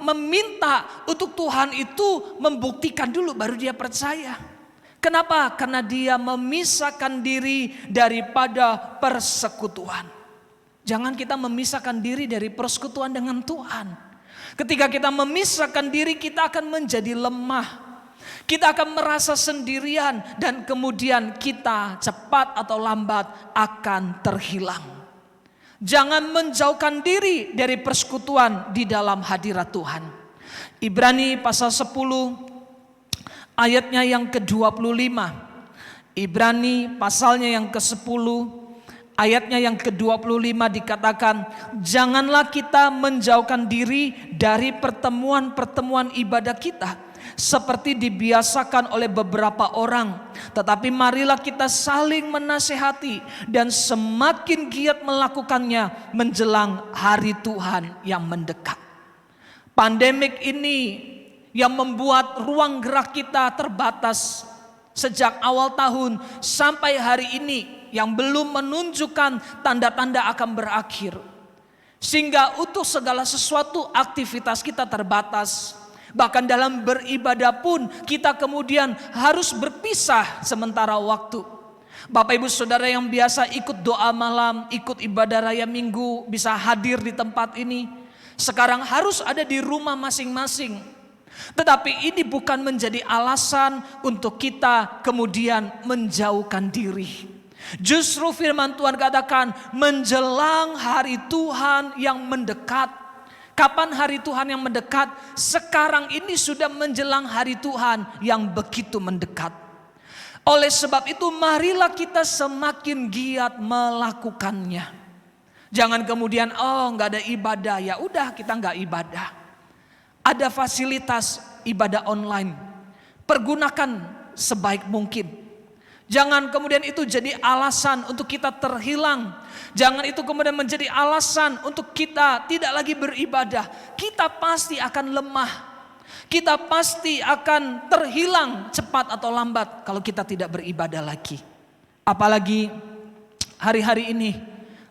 meminta untuk Tuhan itu membuktikan dulu baru dia percaya. Kenapa? Karena dia memisahkan diri daripada persekutuan. Jangan kita memisahkan diri dari persekutuan dengan Tuhan. Ketika kita memisahkan diri, kita akan menjadi lemah. Kita akan merasa sendirian dan kemudian kita cepat atau lambat akan terhilang. Jangan menjauhkan diri dari persekutuan di dalam hadirat Tuhan. Ibrani pasal 10 ayatnya yang ke-25. Ibrani pasalnya yang ke-10 ayatnya yang ke-25 dikatakan, janganlah kita menjauhkan diri dari pertemuan-pertemuan ibadah kita seperti dibiasakan oleh beberapa orang, tetapi marilah kita saling menasehati dan semakin giat melakukannya menjelang hari Tuhan yang mendekat. Pandemik ini yang membuat ruang gerak kita terbatas sejak awal tahun sampai hari ini, yang belum menunjukkan tanda-tanda akan berakhir. Sehingga untuk segala sesuatu aktivitas kita terbatas. Bahkan dalam beribadah pun kita kemudian harus berpisah sementara waktu. Bapak ibu saudara yang biasa ikut doa malam, ikut ibadah raya minggu, bisa hadir di tempat ini, sekarang harus ada di rumah masing-masing. Tetapi ini bukan menjadi alasan untuk kita kemudian menjauhkan diri. Justru firman Tuhan katakan menjelang hari Tuhan yang mendekat. Kapan hari Tuhan yang mendekat? Sekarang ini sudah menjelang hari Tuhan yang begitu mendekat. Oleh sebab itu marilah kita semakin giat melakukannya. Jangan kemudian nggak ada ibadah, ya udah kita nggak ibadah. Ada fasilitas ibadah online, pergunakan sebaik mungkin. Jangan kemudian itu jadi alasan untuk kita terhilang. Jangan itu kemudian menjadi alasan untuk kita tidak lagi beribadah. Kita pasti akan lemah. Kita pasti akan terhilang cepat atau lambat kalau kita tidak beribadah lagi. Apalagi hari-hari ini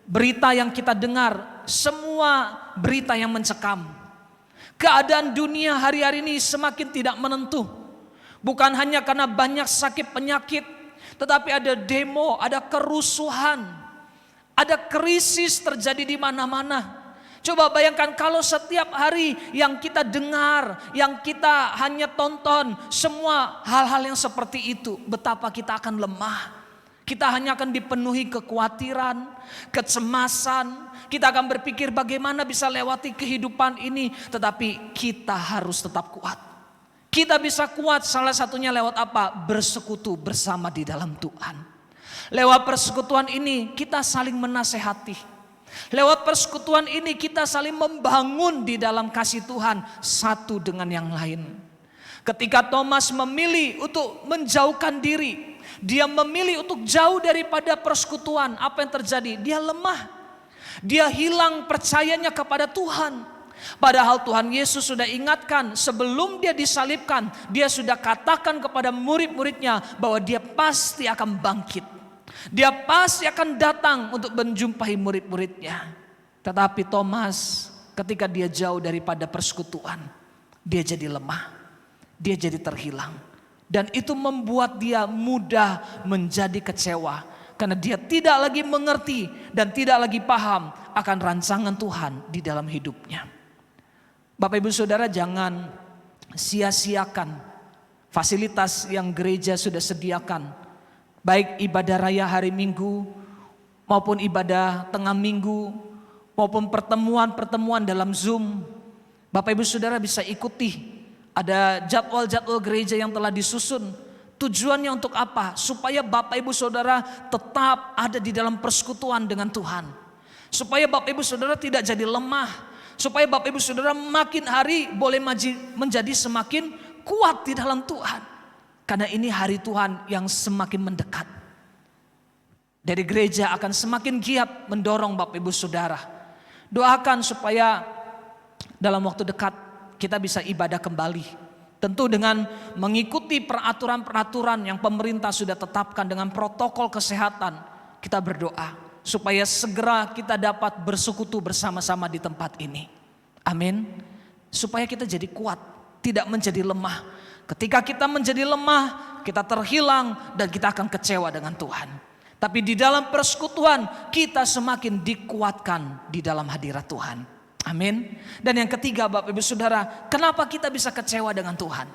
berita yang kita dengar, semua berita yang mencekam. Keadaan dunia hari-hari ini semakin tidak menentu. Bukan hanya karena banyak sakit penyakit, tetapi ada demo, ada kerusuhan, ada krisis terjadi di mana-mana. Coba bayangkan kalau setiap hari yang kita dengar, yang kita hanya tonton, semua hal-hal yang seperti itu, betapa kita akan lemah. Kita hanya akan dipenuhi kekhawatiran, kecemasan. Kita akan berpikir bagaimana bisa lewati kehidupan ini. Tetapi kita harus tetap kuat. Kita bisa kuat salah satunya lewat apa? Bersekutu bersama di dalam Tuhan. Lewat persekutuan ini kita saling menasehati. Lewat persekutuan ini kita saling membangun di dalam kasih Tuhan satu dengan yang lain. Ketika Thomas memilih untuk menjauhkan diri, dia memilih untuk jauh daripada persekutuan. Apa yang terjadi? Dia lemah. Dia hilang percayanya kepada Tuhan. Padahal Tuhan Yesus sudah ingatkan sebelum dia disalibkan. Dia sudah katakan kepada murid-muridnya bahwa dia pasti akan bangkit. Dia pasti akan datang untuk menjumpai murid-muridnya. Tetapi Thomas ketika dia jauh daripada persekutuan, dia jadi lemah, dia jadi terhilang. Dan itu membuat dia mudah menjadi kecewa. Karena dia tidak lagi mengerti dan tidak lagi paham akan rancangan Tuhan di dalam hidupnya. Bapak Ibu Saudara, jangan sia-siakan fasilitas yang gereja sudah sediakan. Baik ibadah raya hari Minggu maupun ibadah tengah minggu maupun pertemuan-pertemuan dalam Zoom. Bapak Ibu Saudara bisa ikuti. Ada jadwal-jadwal gereja yang telah disusun. Tujuannya untuk apa? Supaya Bapak Ibu Saudara tetap ada di dalam persekutuan dengan Tuhan. Supaya Bapak Ibu Saudara tidak jadi lemah. Supaya Bapak Ibu Saudara makin hari boleh menjadi semakin kuat di dalam Tuhan. Karena ini hari Tuhan yang semakin mendekat. Dari gereja akan semakin giat mendorong Bapak Ibu Saudara. Doakan supaya dalam waktu dekat kita bisa ibadah kembali. Tentu dengan mengikuti peraturan-peraturan yang pemerintah sudah tetapkan dengan protokol kesehatan. Kita berdoa supaya segera kita dapat bersekutu bersama-sama di tempat ini. Amin. Supaya kita jadi kuat, tidak menjadi lemah. Ketika kita menjadi lemah, kita terhilang dan kita akan kecewa dengan Tuhan. Tapi di dalam persekutuan kita semakin dikuatkan di dalam hadirat Tuhan. Amin. Dan yang ketiga Bapak Ibu Saudara, kenapa kita bisa kecewa dengan Tuhan?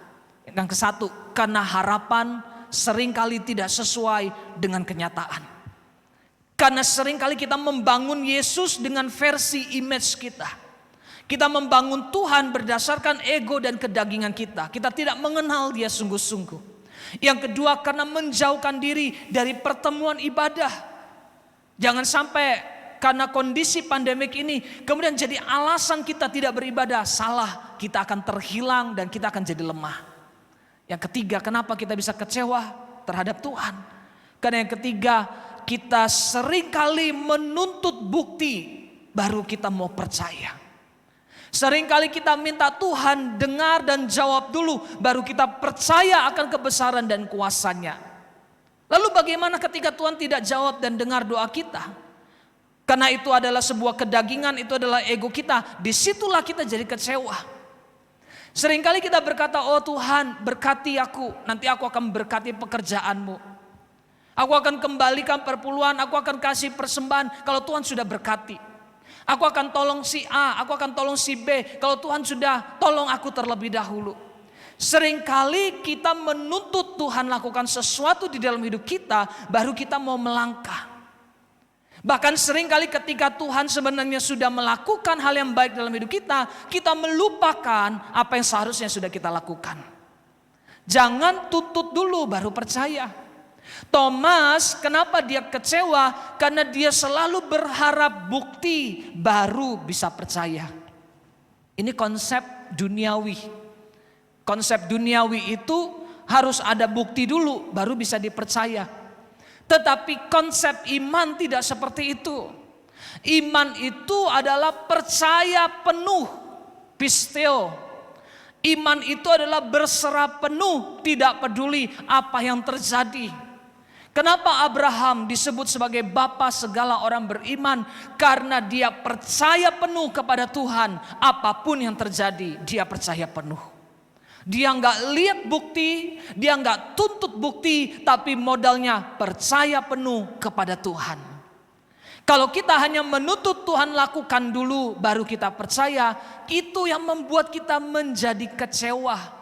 Yang kesatu, karena harapan seringkali tidak sesuai dengan kenyataan. Karena seringkali kita membangun Yesus dengan versi image kita. Kita membangun Tuhan berdasarkan ego dan kedagingan kita. Kita tidak mengenal Dia sungguh-sungguh. Yang kedua, karena menjauhkan diri dari pertemuan ibadah. Jangan sampai karena kondisi pandemik ini kemudian jadi alasan kita tidak beribadah. Salah, kita akan terhilang dan kita akan jadi lemah. Yang ketiga, kenapa kita bisa kecewa terhadap Tuhan? Karena yang ketiga, kita seringkali menuntut bukti baru kita mau percaya. Seringkali kita minta Tuhan dengar dan jawab dulu baru kita percaya akan kebesaran dan kuasanya. Lalu bagaimana ketika Tuhan tidak jawab dan dengar doa kita? Karena itu adalah sebuah kedagingan, itu adalah ego kita. Disitulah kita jadi kecewa. Seringkali kita berkata, oh Tuhan berkati aku, nanti aku akan berkati pekerjaanmu. Aku akan kembalikan perpuluhan, aku akan kasih persembahan kalau Tuhan sudah berkati. Aku akan tolong si A, aku akan tolong si B kalau Tuhan sudah tolong aku terlebih dahulu. Seringkali kita menuntut Tuhan lakukan sesuatu di dalam hidup kita, baru kita mau melangkah. Bahkan seringkali ketika Tuhan sebenarnya sudah melakukan hal yang baik dalam hidup kita, kita melupakan apa yang seharusnya sudah kita lakukan. Jangan tuntut dulu baru percaya. Thomas, kenapa dia kecewa? Karena dia selalu berharap bukti baru bisa percaya. Ini konsep duniawi. Konsep duniawi itu harus ada bukti dulu baru bisa dipercaya. Tetapi konsep iman tidak seperti itu. Iman itu adalah percaya penuh, pisteo. Iman itu adalah berserah penuh, tidak peduli apa yang terjadi. Kenapa Abraham disebut sebagai bapa segala orang beriman? Karena dia percaya penuh kepada Tuhan. Apapun yang terjadi, dia percaya penuh. Dia nggak lihat bukti, dia nggak tuntut bukti, tapi modalnya percaya penuh kepada Tuhan. Kalau kita hanya menuntut Tuhan lakukan dulu, baru kita percaya, itu yang membuat kita menjadi kecewa.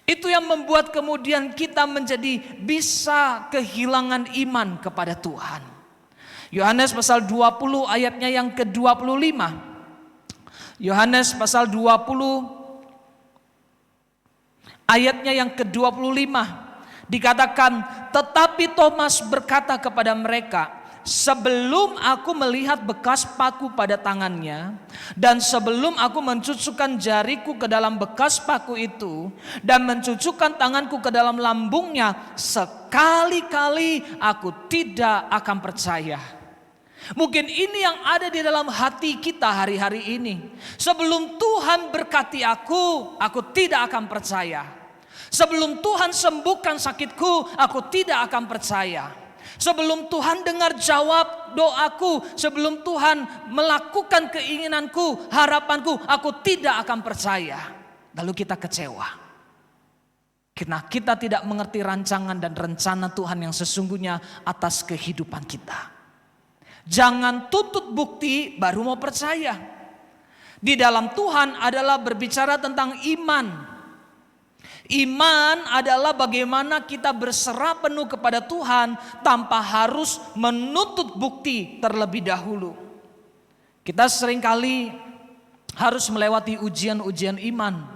Itu yang membuat kemudian kita menjadi bisa kehilangan iman kepada Tuhan. Yohanes pasal 20 ayatnya yang ke-25. Yohanes pasal 20 ayatnya yang ke-25 dikatakan, tetapi Thomas berkata kepada mereka, sebelum aku melihat bekas paku pada tangannya dan sebelum aku mencucukkan jariku ke dalam bekas paku itu dan mencucukkan tanganku ke dalam lambungnya, sekali-kali aku tidak akan percaya. Mungkin ini yang ada di dalam hati kita hari-hari ini. Sebelum Tuhan berkati aku tidak akan percaya. Sebelum Tuhan sembuhkan sakitku, aku tidak akan percaya. Sebelum Tuhan dengar jawab doaku, sebelum Tuhan melakukan keinginanku, harapanku, aku tidak akan percaya. Lalu kita kecewa. Karena kita tidak mengerti rancangan dan rencana Tuhan yang sesungguhnya atas kehidupan kita. Jangan tuntut bukti baru mau percaya. Di dalam Tuhan adalah berbicara tentang iman. Iman adalah bagaimana kita berserah penuh kepada Tuhan tanpa harus menuntut bukti terlebih dahulu. Kita seringkali harus melewati ujian-ujian iman.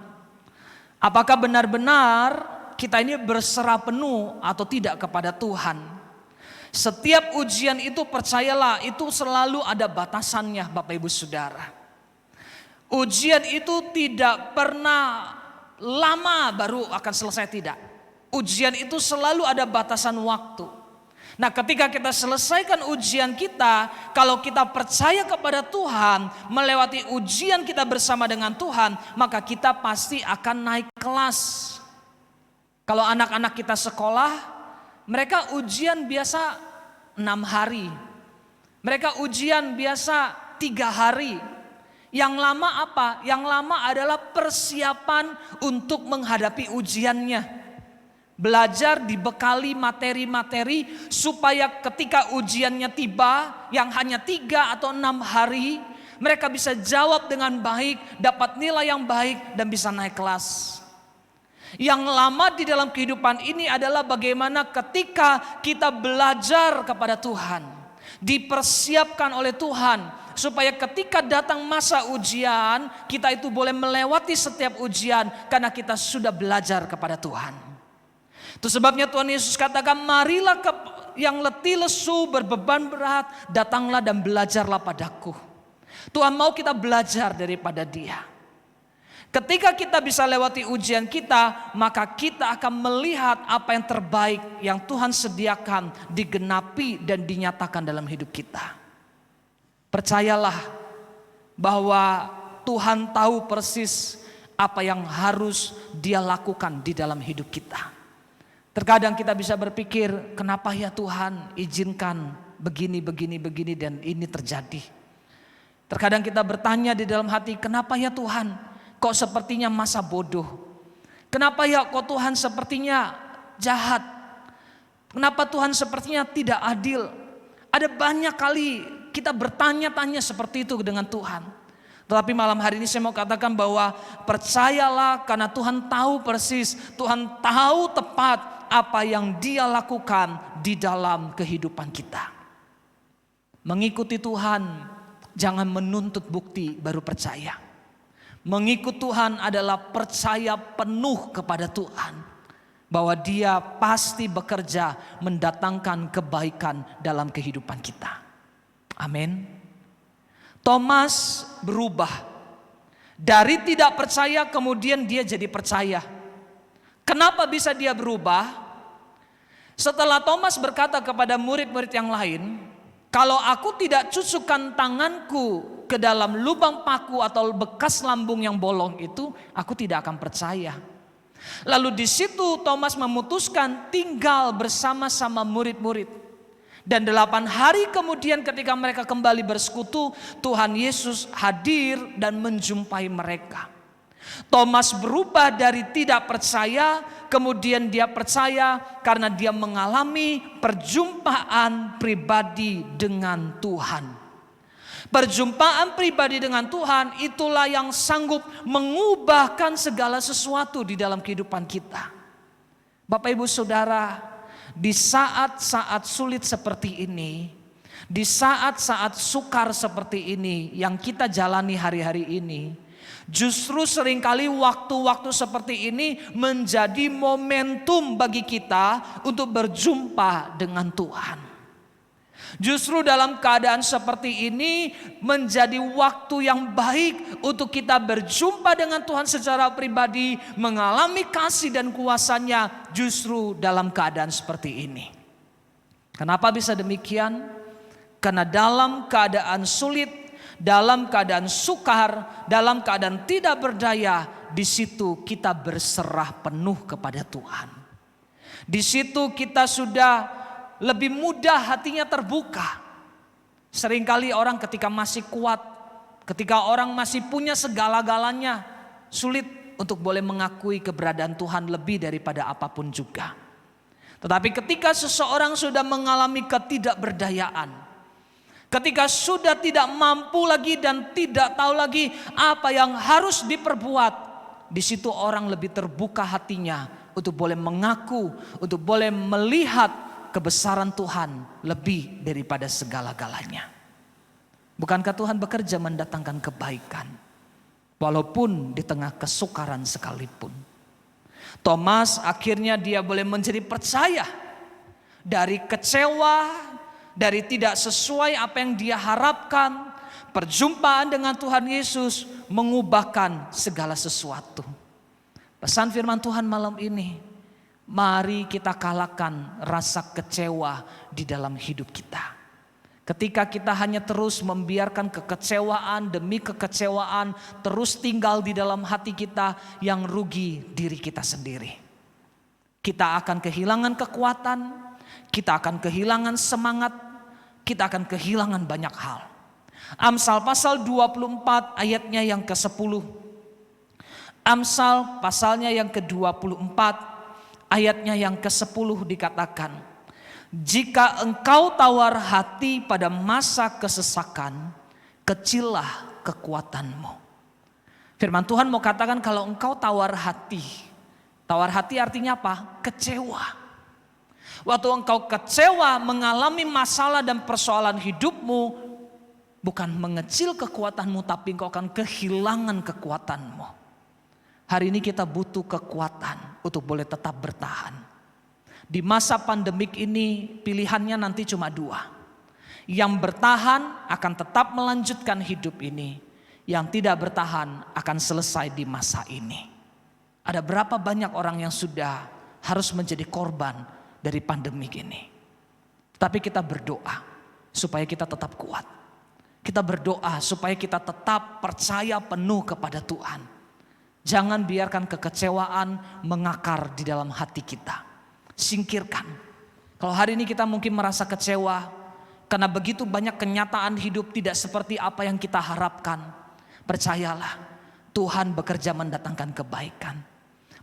Apakah benar-benar kita ini berserah penuh atau tidak kepada Tuhan? Setiap ujian itu percayalah itu selalu ada batasannya, Bapak Ibu Saudara. Ujian itu tidak pernah lama baru akan selesai, tidak. Ujian itu selalu ada batasan waktu. Nah, ketika kita selesaikan ujian kita, kalau kita percaya kepada Tuhan, melewati ujian kita bersama dengan Tuhan, maka kita pasti akan naik kelas. Kalau anak-anak kita sekolah, mereka ujian biasa 6 hari. Mereka ujian biasa 3 hari. Yang lama apa? Yang lama adalah persiapan untuk menghadapi ujiannya. Belajar dibekali materi-materi supaya ketika ujiannya tiba yang hanya 3 atau 6 hari, mereka bisa jawab dengan baik, dapat nilai yang baik dan bisa naik kelas. Yang lama di dalam kehidupan ini adalah bagaimana ketika kita belajar kepada Tuhan, dipersiapkan oleh Tuhan, supaya ketika datang masa ujian, kita itu boleh melewati setiap ujian karena kita sudah belajar kepada Tuhan. Itu sebabnya Tuhan Yesus katakan, marilah yang letih lesu berbeban berat, datanglah dan belajarlah padaku. Tuhan mau kita belajar daripada Dia. Ketika kita bisa lewati ujian kita, maka kita akan melihat apa yang terbaik yang Tuhan sediakan digenapi dan dinyatakan dalam hidup kita. Percayalah bahwa Tuhan tahu persis apa yang harus Dia lakukan di dalam hidup kita. Terkadang kita bisa berpikir, kenapa ya Tuhan izinkan begini dan ini terjadi. Terkadang kita bertanya di dalam hati, kenapa ya Tuhan kok sepertinya masa bodoh. Kenapa ya kok Tuhan sepertinya jahat. Kenapa Tuhan sepertinya tidak adil. Ada banyak kali kita bertanya-tanya seperti itu dengan Tuhan. Tetapi malam hari ini saya mau katakan bahwa percayalah karena Tuhan tahu persis, Tuhan tahu tepat apa yang Dia lakukan di dalam kehidupan kita. Mengikuti Tuhan, jangan menuntut bukti baru percaya. Mengikut Tuhan adalah percaya penuh kepada Tuhan, bahwa Dia pasti bekerja mendatangkan kebaikan dalam kehidupan kita. Amin. Thomas berubah. Dari tidak percaya kemudian dia jadi percaya. Kenapa bisa dia berubah? Setelah Thomas berkata kepada murid-murid yang lain, kalau aku tidak cucukkan tanganku ke dalam lubang paku atau bekas lambung yang bolong itu, aku tidak akan percaya. Lalu di situ Thomas memutuskan tinggal bersama-sama murid-murid. Dan 8 hari kemudian ketika mereka kembali bersekutu, Tuhan Yesus hadir dan menjumpai mereka. Thomas berubah dari tidak percaya, kemudian dia percaya karena dia mengalami perjumpaan pribadi dengan Tuhan. Perjumpaan pribadi dengan Tuhan itulah yang sanggup mengubahkan segala sesuatu di dalam kehidupan kita. Bapak Ibu Saudara, di saat-saat sulit seperti ini, di saat-saat sukar seperti ini yang kita jalani hari-hari ini, justru seringkali waktu-waktu seperti ini menjadi momentum bagi kita untuk berjumpa dengan Tuhan. Justru dalam keadaan seperti ini menjadi waktu yang baik untuk kita berjumpa dengan Tuhan secara pribadi, mengalami kasih dan kuasa-Nya justru dalam keadaan seperti ini. Kenapa bisa demikian? Karena dalam keadaan sulit, dalam keadaan sukar, dalam keadaan tidak berdaya, di situ kita berserah penuh kepada Tuhan. Di situ kita sudah lebih mudah hatinya terbuka. Seringkali orang ketika masih kuat, ketika orang masih punya segala-galanya, sulit untuk boleh mengakui keberadaan Tuhan lebih daripada apapun juga. Tetapi ketika seseorang sudah mengalami ketidakberdayaan, ketika sudah tidak mampu lagi dan tidak tahu lagi apa yang harus diperbuat, di situ orang lebih terbuka hatinya untuk boleh mengaku, untuk boleh melihat kebesaran Tuhan lebih daripada segala-galanya. Bukankah Tuhan bekerja mendatangkan kebaikan walaupun di tengah kesukaran sekalipun? Thomas akhirnya dia boleh menjadi percaya. Dari kecewa, dari tidak sesuai apa yang dia harapkan, perjumpaan dengan Tuhan Yesus mengubahkan segala sesuatu. Pesan firman Tuhan malam ini, mari kita kalahkan rasa kecewa di dalam hidup kita. Ketika kita hanya terus membiarkan kekecewaan demi kekecewaan terus tinggal di dalam hati kita, yang rugi diri kita sendiri. Kita akan kehilangan kekuatan, kita akan kehilangan semangat, kita akan kehilangan banyak hal. Amsal pasal 24 ayatnya yang ke-10. Amsal pasalnya yang ke-24 ayatnya yang ke-10 dikatakan, jika engkau tawar hati pada masa kesesakan, kecillah kekuatanmu. Firman Tuhan mau katakan kalau engkau tawar hati. Tawar hati artinya apa? Kecewa. Waktu engkau kecewa mengalami masalah dan persoalan hidupmu, bukan mengecil kekuatanmu, tapi engkau akan kehilangan kekuatanmu. Hari ini kita butuh kekuatan untuk boleh tetap bertahan. Di masa pandemik ini pilihannya nanti cuma dua. Yang bertahan akan tetap melanjutkan hidup ini. Yang tidak bertahan akan selesai di masa ini. Ada berapa banyak orang yang sudah harus menjadi korban dari pandemik ini. Tapi kita berdoa supaya kita tetap kuat. Kita berdoa supaya kita tetap percaya penuh kepada Tuhan. Jangan biarkan kekecewaan mengakar di dalam hati kita. Singkirkan. Kalau hari ini kita mungkin merasa kecewa karena begitu banyak kenyataan hidup tidak seperti apa yang kita harapkan, percayalah Tuhan bekerja mendatangkan kebaikan.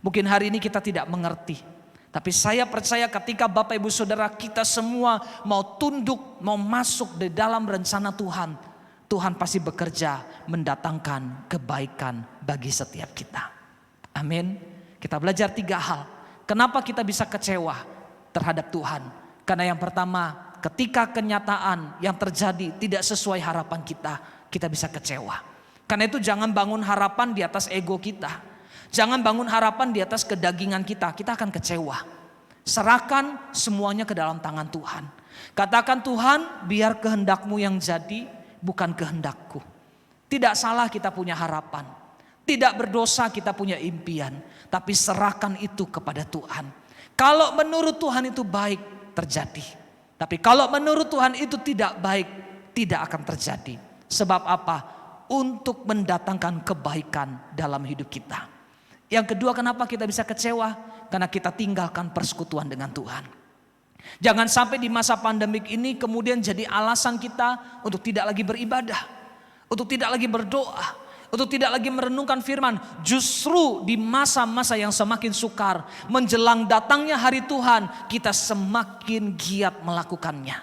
Mungkin hari ini kita tidak mengerti, tapi saya percaya ketika Bapak Ibu Saudara kita semua mau tunduk, mau masuk di dalam rencana Tuhan, Tuhan pasti bekerja mendatangkan kebaikan bagi setiap kita. Amin. Kita belajar 3 hal. Kenapa kita bisa kecewa terhadap Tuhan? Karena yang pertama, ketika kenyataan yang terjadi tidak sesuai harapan kita, kita bisa kecewa. Karena itu jangan bangun harapan di atas ego kita. Jangan bangun harapan di atas kedagingan kita akan kecewa. Serahkan semuanya ke dalam tangan Tuhan. Katakan, Tuhan, biar kehendak-Mu yang jadi, bukan kehendak-Ku. Tidak salah kita punya harapan. Tidak berdosa kita punya impian, tapi serahkan itu kepada Tuhan. Kalau menurut Tuhan itu baik, terjadi. Tapi kalau menurut Tuhan itu tidak baik, tidak akan terjadi. Sebab apa? Untuk mendatangkan kebaikan dalam hidup kita. Yang kedua, kenapa kita bisa kecewa? Karena kita tinggalkan persekutuan dengan Tuhan. Jangan sampai di masa pandemik ini kemudian jadi alasan kita untuk tidak lagi beribadah, untuk tidak lagi berdoa, untuk tidak lagi merenungkan firman. Justru di masa-masa yang semakin sukar, menjelang datangnya hari Tuhan, kita semakin giat melakukannya.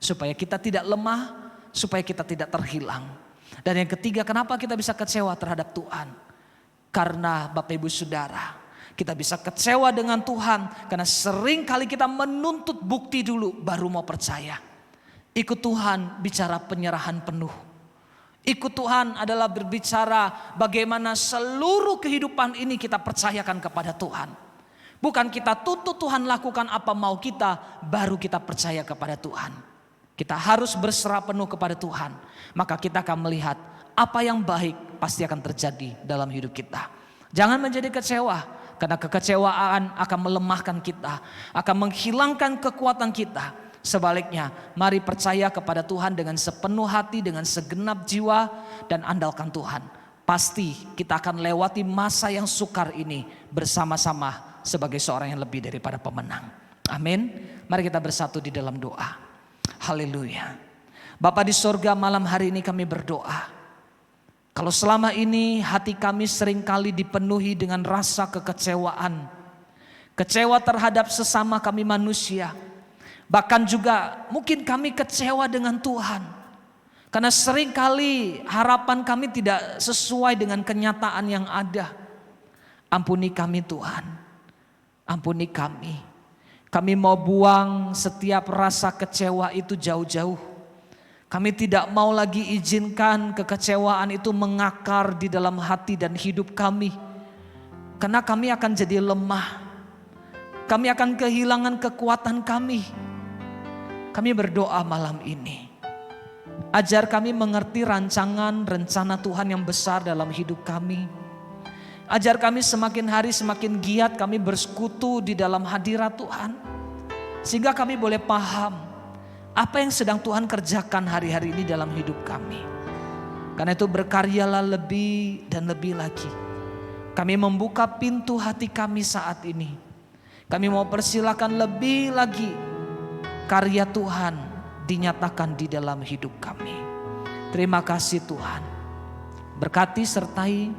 Supaya kita tidak lemah, supaya kita tidak terhilang. Dan yang ketiga, kenapa kita bisa kecewa terhadap Tuhan? Karena Bapak Ibu Saudara, kita bisa kecewa dengan Tuhan karena sering kali kita menuntut bukti dulu baru mau percaya. Ikut Tuhan bicara penyerahan penuh. Ikut Tuhan adalah berbicara bagaimana seluruh kehidupan ini kita percayakan kepada Tuhan. Bukan kita tuntut Tuhan lakukan apa mau kita, baru kita percaya kepada Tuhan. Kita harus berserah penuh kepada Tuhan. Maka kita akan melihat apa yang baik pasti akan terjadi dalam hidup kita. Jangan menjadi kecewa, karena kekecewaan akan melemahkan kita, akan menghilangkan kekuatan kita. Sebaliknya, mari percaya kepada Tuhan dengan sepenuh hati, dengan segenap jiwa, dan andalkan Tuhan. Pasti kita akan lewati masa yang sukar ini bersama-sama sebagai seorang yang lebih daripada pemenang. Amin. Mari kita bersatu di dalam doa. Haleluya. Bapa di sorga, malam hari ini kami berdoa. Kalau selama ini hati kami seringkali dipenuhi dengan rasa kekecewaan. Kecewa terhadap sesama kami manusia. Bahkan juga mungkin kami kecewa dengan Tuhan. Karena seringkali harapan kami tidak sesuai dengan kenyataan yang ada. Ampuni kami Tuhan. Ampuni kami. Kami mau buang setiap rasa kecewa itu jauh-jauh. Kami tidak mau lagi izinkan kekecewaan itu mengakar di dalam hati dan hidup kami. Karena kami akan jadi lemah. Kami akan kehilangan kekuatan kami. Kami berdoa malam ini. Ajar kami mengerti rancangan rencana Tuhan yang besar dalam hidup kami. Ajar kami semakin hari semakin giat kami bersekutu di dalam hadirat Tuhan. Sehingga kami boleh paham apa yang sedang Tuhan kerjakan hari-hari ini dalam hidup kami. Karena itu berkaryalah lebih dan lebih lagi. Kami membuka pintu hati kami saat ini. Kami mau persilakan lebih lagi karya Tuhan dinyatakan di dalam hidup kami. Terima kasih Tuhan. Berkati sertai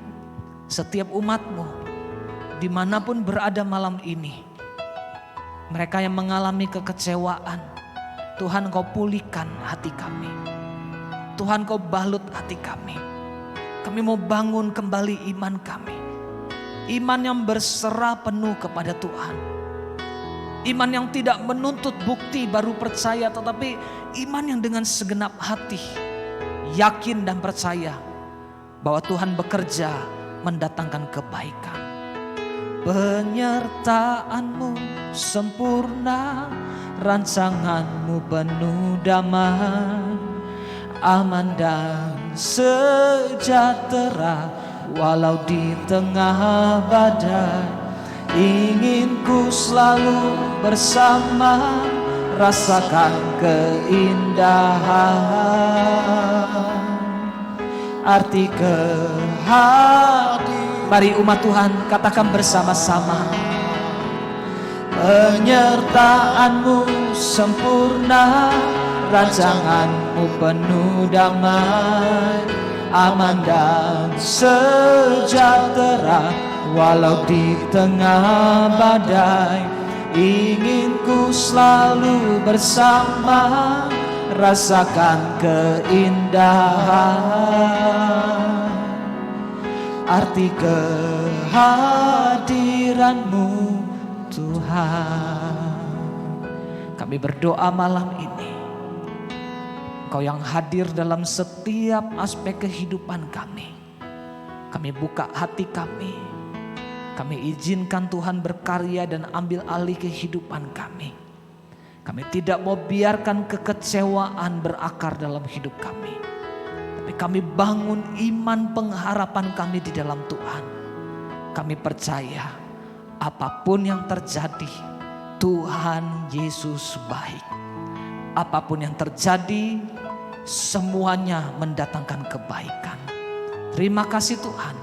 setiap umat-Mu dimanapun berada malam ini. Mereka yang mengalami kekecewaan, Tuhan Kau pulihkan hati kami. Tuhan Kau balut hati kami. Kami mau bangun kembali iman kami. Iman yang berserah penuh kepada Tuhan. Iman yang tidak menuntut bukti baru percaya, tetapi iman yang dengan segenap hati yakin dan percaya bahwa Tuhan bekerja mendatangkan kebaikan. Penyertaan-Mu sempurna, rancangan-Mu penuh damai, aman dan sejahtera walau di tengah badai. Ingin ku selalu bersama, rasakan keindahan arti kehadiran. Mari umat Tuhan katakan bersama-sama. Penyertaan-Mu sempurna, rancangan-Mu penuh damai, aman dan sejahtera walau di tengah badai. Ingin ku selalu bersama, rasakan keindahan arti kehadiran-Mu Tuhan. Kami berdoa malam ini, Engkau yang hadir dalam setiap aspek kehidupan kami. Kami buka hati kami. Kami izinkan Tuhan berkarya dan ambil alih kehidupan kami. Kami tidak mau biarkan kekecewaan berakar dalam hidup kami. Tapi kami bangun iman pengharapan kami di dalam Tuhan. Kami percaya apapun yang terjadi, Tuhan Yesus baik. Apapun yang terjadi, semuanya mendatangkan kebaikan. Terima kasih Tuhan.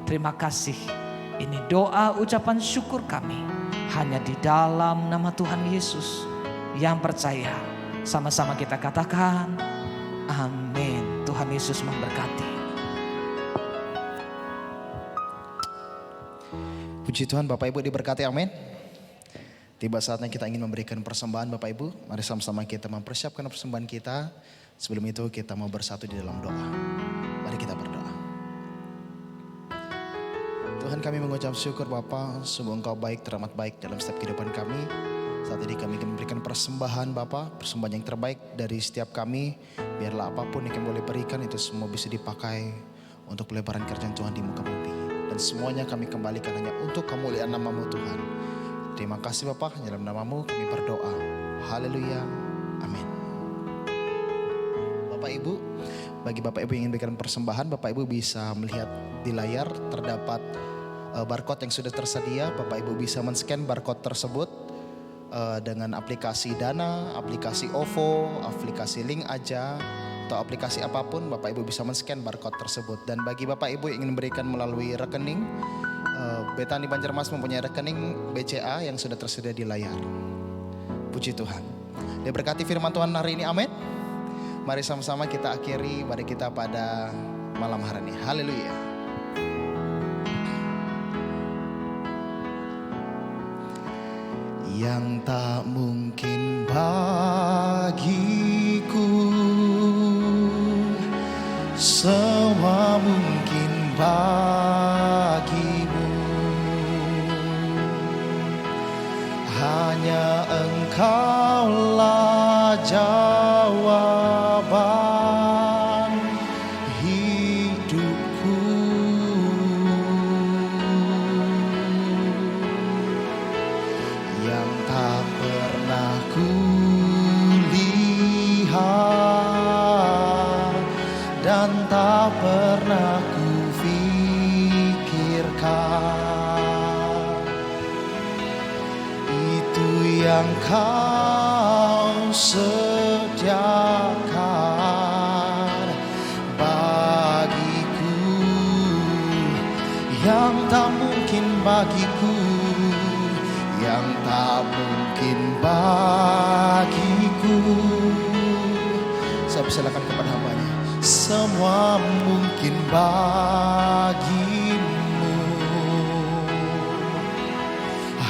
Terima kasih. Ini doa ucapan syukur kami hanya di dalam nama Tuhan Yesus yang percaya. Sama-sama kita katakan amin. Tuhan Yesus memberkati. Puji Tuhan, Bapak Ibu diberkati, amin. Tiba saatnya kita ingin memberikan persembahan Bapak Ibu. Mari sama-sama kita mempersiapkan persembahan kita. Sebelum itu kita mau bersatu di dalam doa. Mari kita berdoa. Tuhan, kami mengucap syukur Bapa, sungguh Engkau baik, teramat baik dalam setiap kehidupan kami. Saat ini kami ingin memberikan persembahan Bapa, persembahan yang terbaik dari setiap kami. Biarlah apapun yang kami boleh berikan itu semua bisa dipakai untuk pelebaran kerjaan Tuhan di muka bumi. Dan semuanya kami kembalikan hanya untuk kemuliaan nama-Mu Tuhan. Terima kasih Bapa, dalam nama-Mu kami berdoa. Haleluya, amin. Bapak Ibu, bagi Bapak Ibu yang ingin memberikan persembahan, Bapak Ibu bisa melihat di layar terdapat barcode yang sudah tersedia. Bapak Ibu bisa men-scan barcode tersebut dengan aplikasi Dana, aplikasi OVO, aplikasi Link Aja, atau aplikasi apapun. Bapak Ibu bisa men-scan barcode tersebut. Dan bagi Bapak Ibu yang ingin memberikan melalui rekening, Betani Banjarmas mempunyai rekening BCA yang sudah tersedia di layar. Puji Tuhan. Diberkati firman Tuhan hari ini, amin. Mari sama-sama kita akhiri ibadah kita pada malam hari ini. Haleluya. Yang tak mungkin bagiku, semua mungkin bagimu. Hanya Engkaulah jawaban hidupku. Yang tak pernah kulihat dan tak pernah kufikirkan, itu yang Kau sediakan bagiku. Yang tak mungkin bagiku, yang tak mungkin bagiku. Saya persilakan kepada hambanya. Semua mungkin bagimu,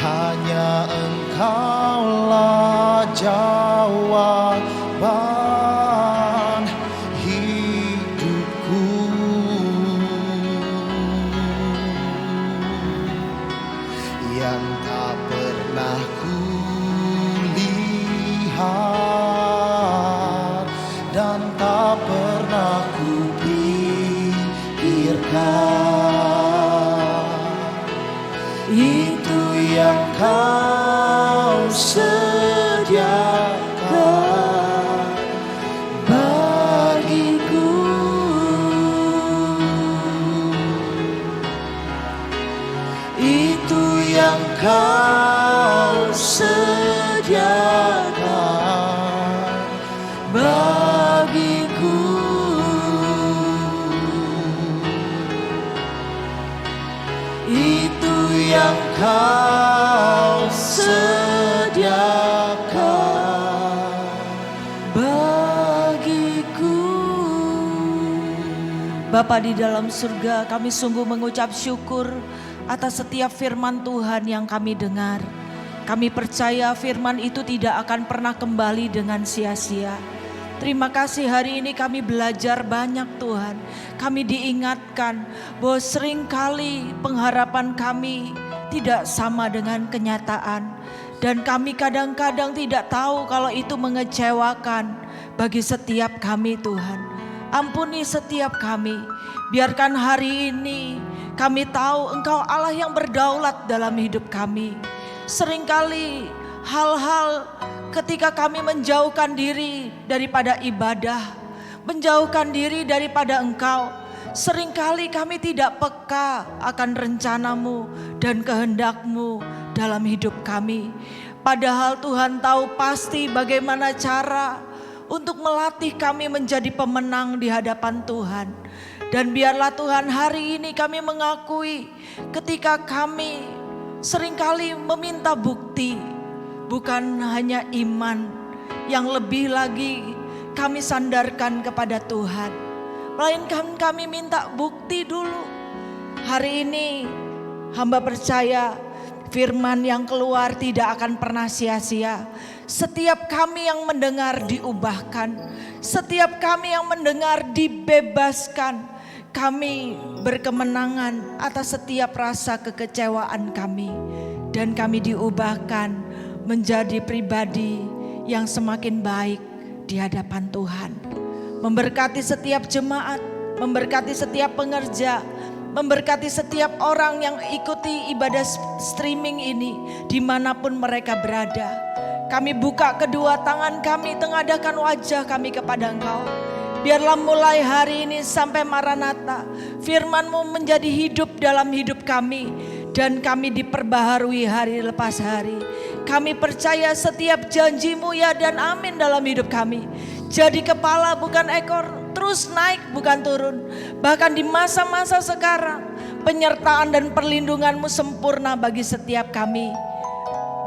hanya Engkaulah jawaban hidupku. Yang tak pernah kulihat dan tak pernah kupikirkan, itu yang Kau sediakan bagiku. Itu yang Kau sediakan bagiku. Itu yang Kau sediakan bagiku. Bapa di dalam surga, kami sungguh mengucap syukur atas setiap firman Tuhan yang kami dengar. Kami percaya firman itu tidak akan pernah kembali dengan sia-sia. Terima kasih hari ini kami belajar banyak Tuhan. Kami diingatkan bahwa seringkali pengharapan kami tidak sama dengan kenyataan. Dan kami kadang-kadang tidak tahu kalau itu mengecewakan bagi setiap kami Tuhan. Ampuni setiap kami. Biarkan hari ini kami tahu Engkau Allah yang berdaulat dalam hidup kami. Seringkali hal-hal ketika kami menjauhkan diri daripada ibadah, menjauhkan diri daripada Engkau, seringkali kami tidak peka akan rencana-Mu dan kehendak-Mu dalam hidup kami. Padahal Tuhan tahu pasti bagaimana cara untuk melatih kami menjadi pemenang di hadapan Tuhan. Dan biarlah Tuhan hari ini kami mengakui ketika kami seringkali meminta bukti, bukan hanya iman, yang lebih lagi kami sandarkan kepada Tuhan. Melainkan kami minta bukti dulu. Hari ini hamba percaya firman yang keluar tidak akan pernah sia-sia. Setiap kami yang mendengar diubahkan, setiap kami yang mendengar dibebaskan. Kami berkemenangan atas setiap rasa kekecewaan kami. Dan kami diubahkan menjadi pribadi yang semakin baik di hadapan Tuhan. Memberkati setiap jemaat, memberkati setiap pengerja, memberkati setiap orang yang ikuti ibadah streaming ini dimanapun mereka berada. Kami buka kedua tangan kami, tengadahkan wajah kami kepada Engkau. Biarlah mulai hari ini sampai Maranatha, firman-Mu menjadi hidup dalam hidup kami. Dan kami diperbaharui hari lepas hari. Kami percaya setiap janji-Mu ya dan amin dalam hidup kami. Jadi kepala bukan ekor, terus naik bukan turun. Bahkan di masa-masa sekarang, penyertaan dan perlindungan-Mu sempurna bagi setiap kami.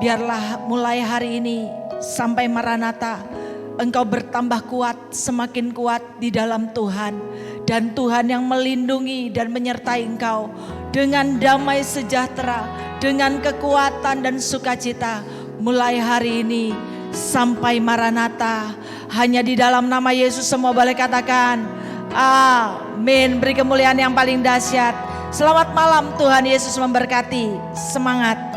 Biarlah mulai hari ini sampai Maranatha. Engkau bertambah kuat, semakin kuat di dalam Tuhan. Dan Tuhan yang melindungi dan menyertai engkau dengan damai sejahtera, dengan kekuatan dan sukacita. Mulai hari ini sampai Maranatha. Hanya di dalam nama Yesus semua boleh katakan amin. Beri kemuliaan yang paling dahsyat. Selamat malam, Tuhan Yesus memberkati. Semangat.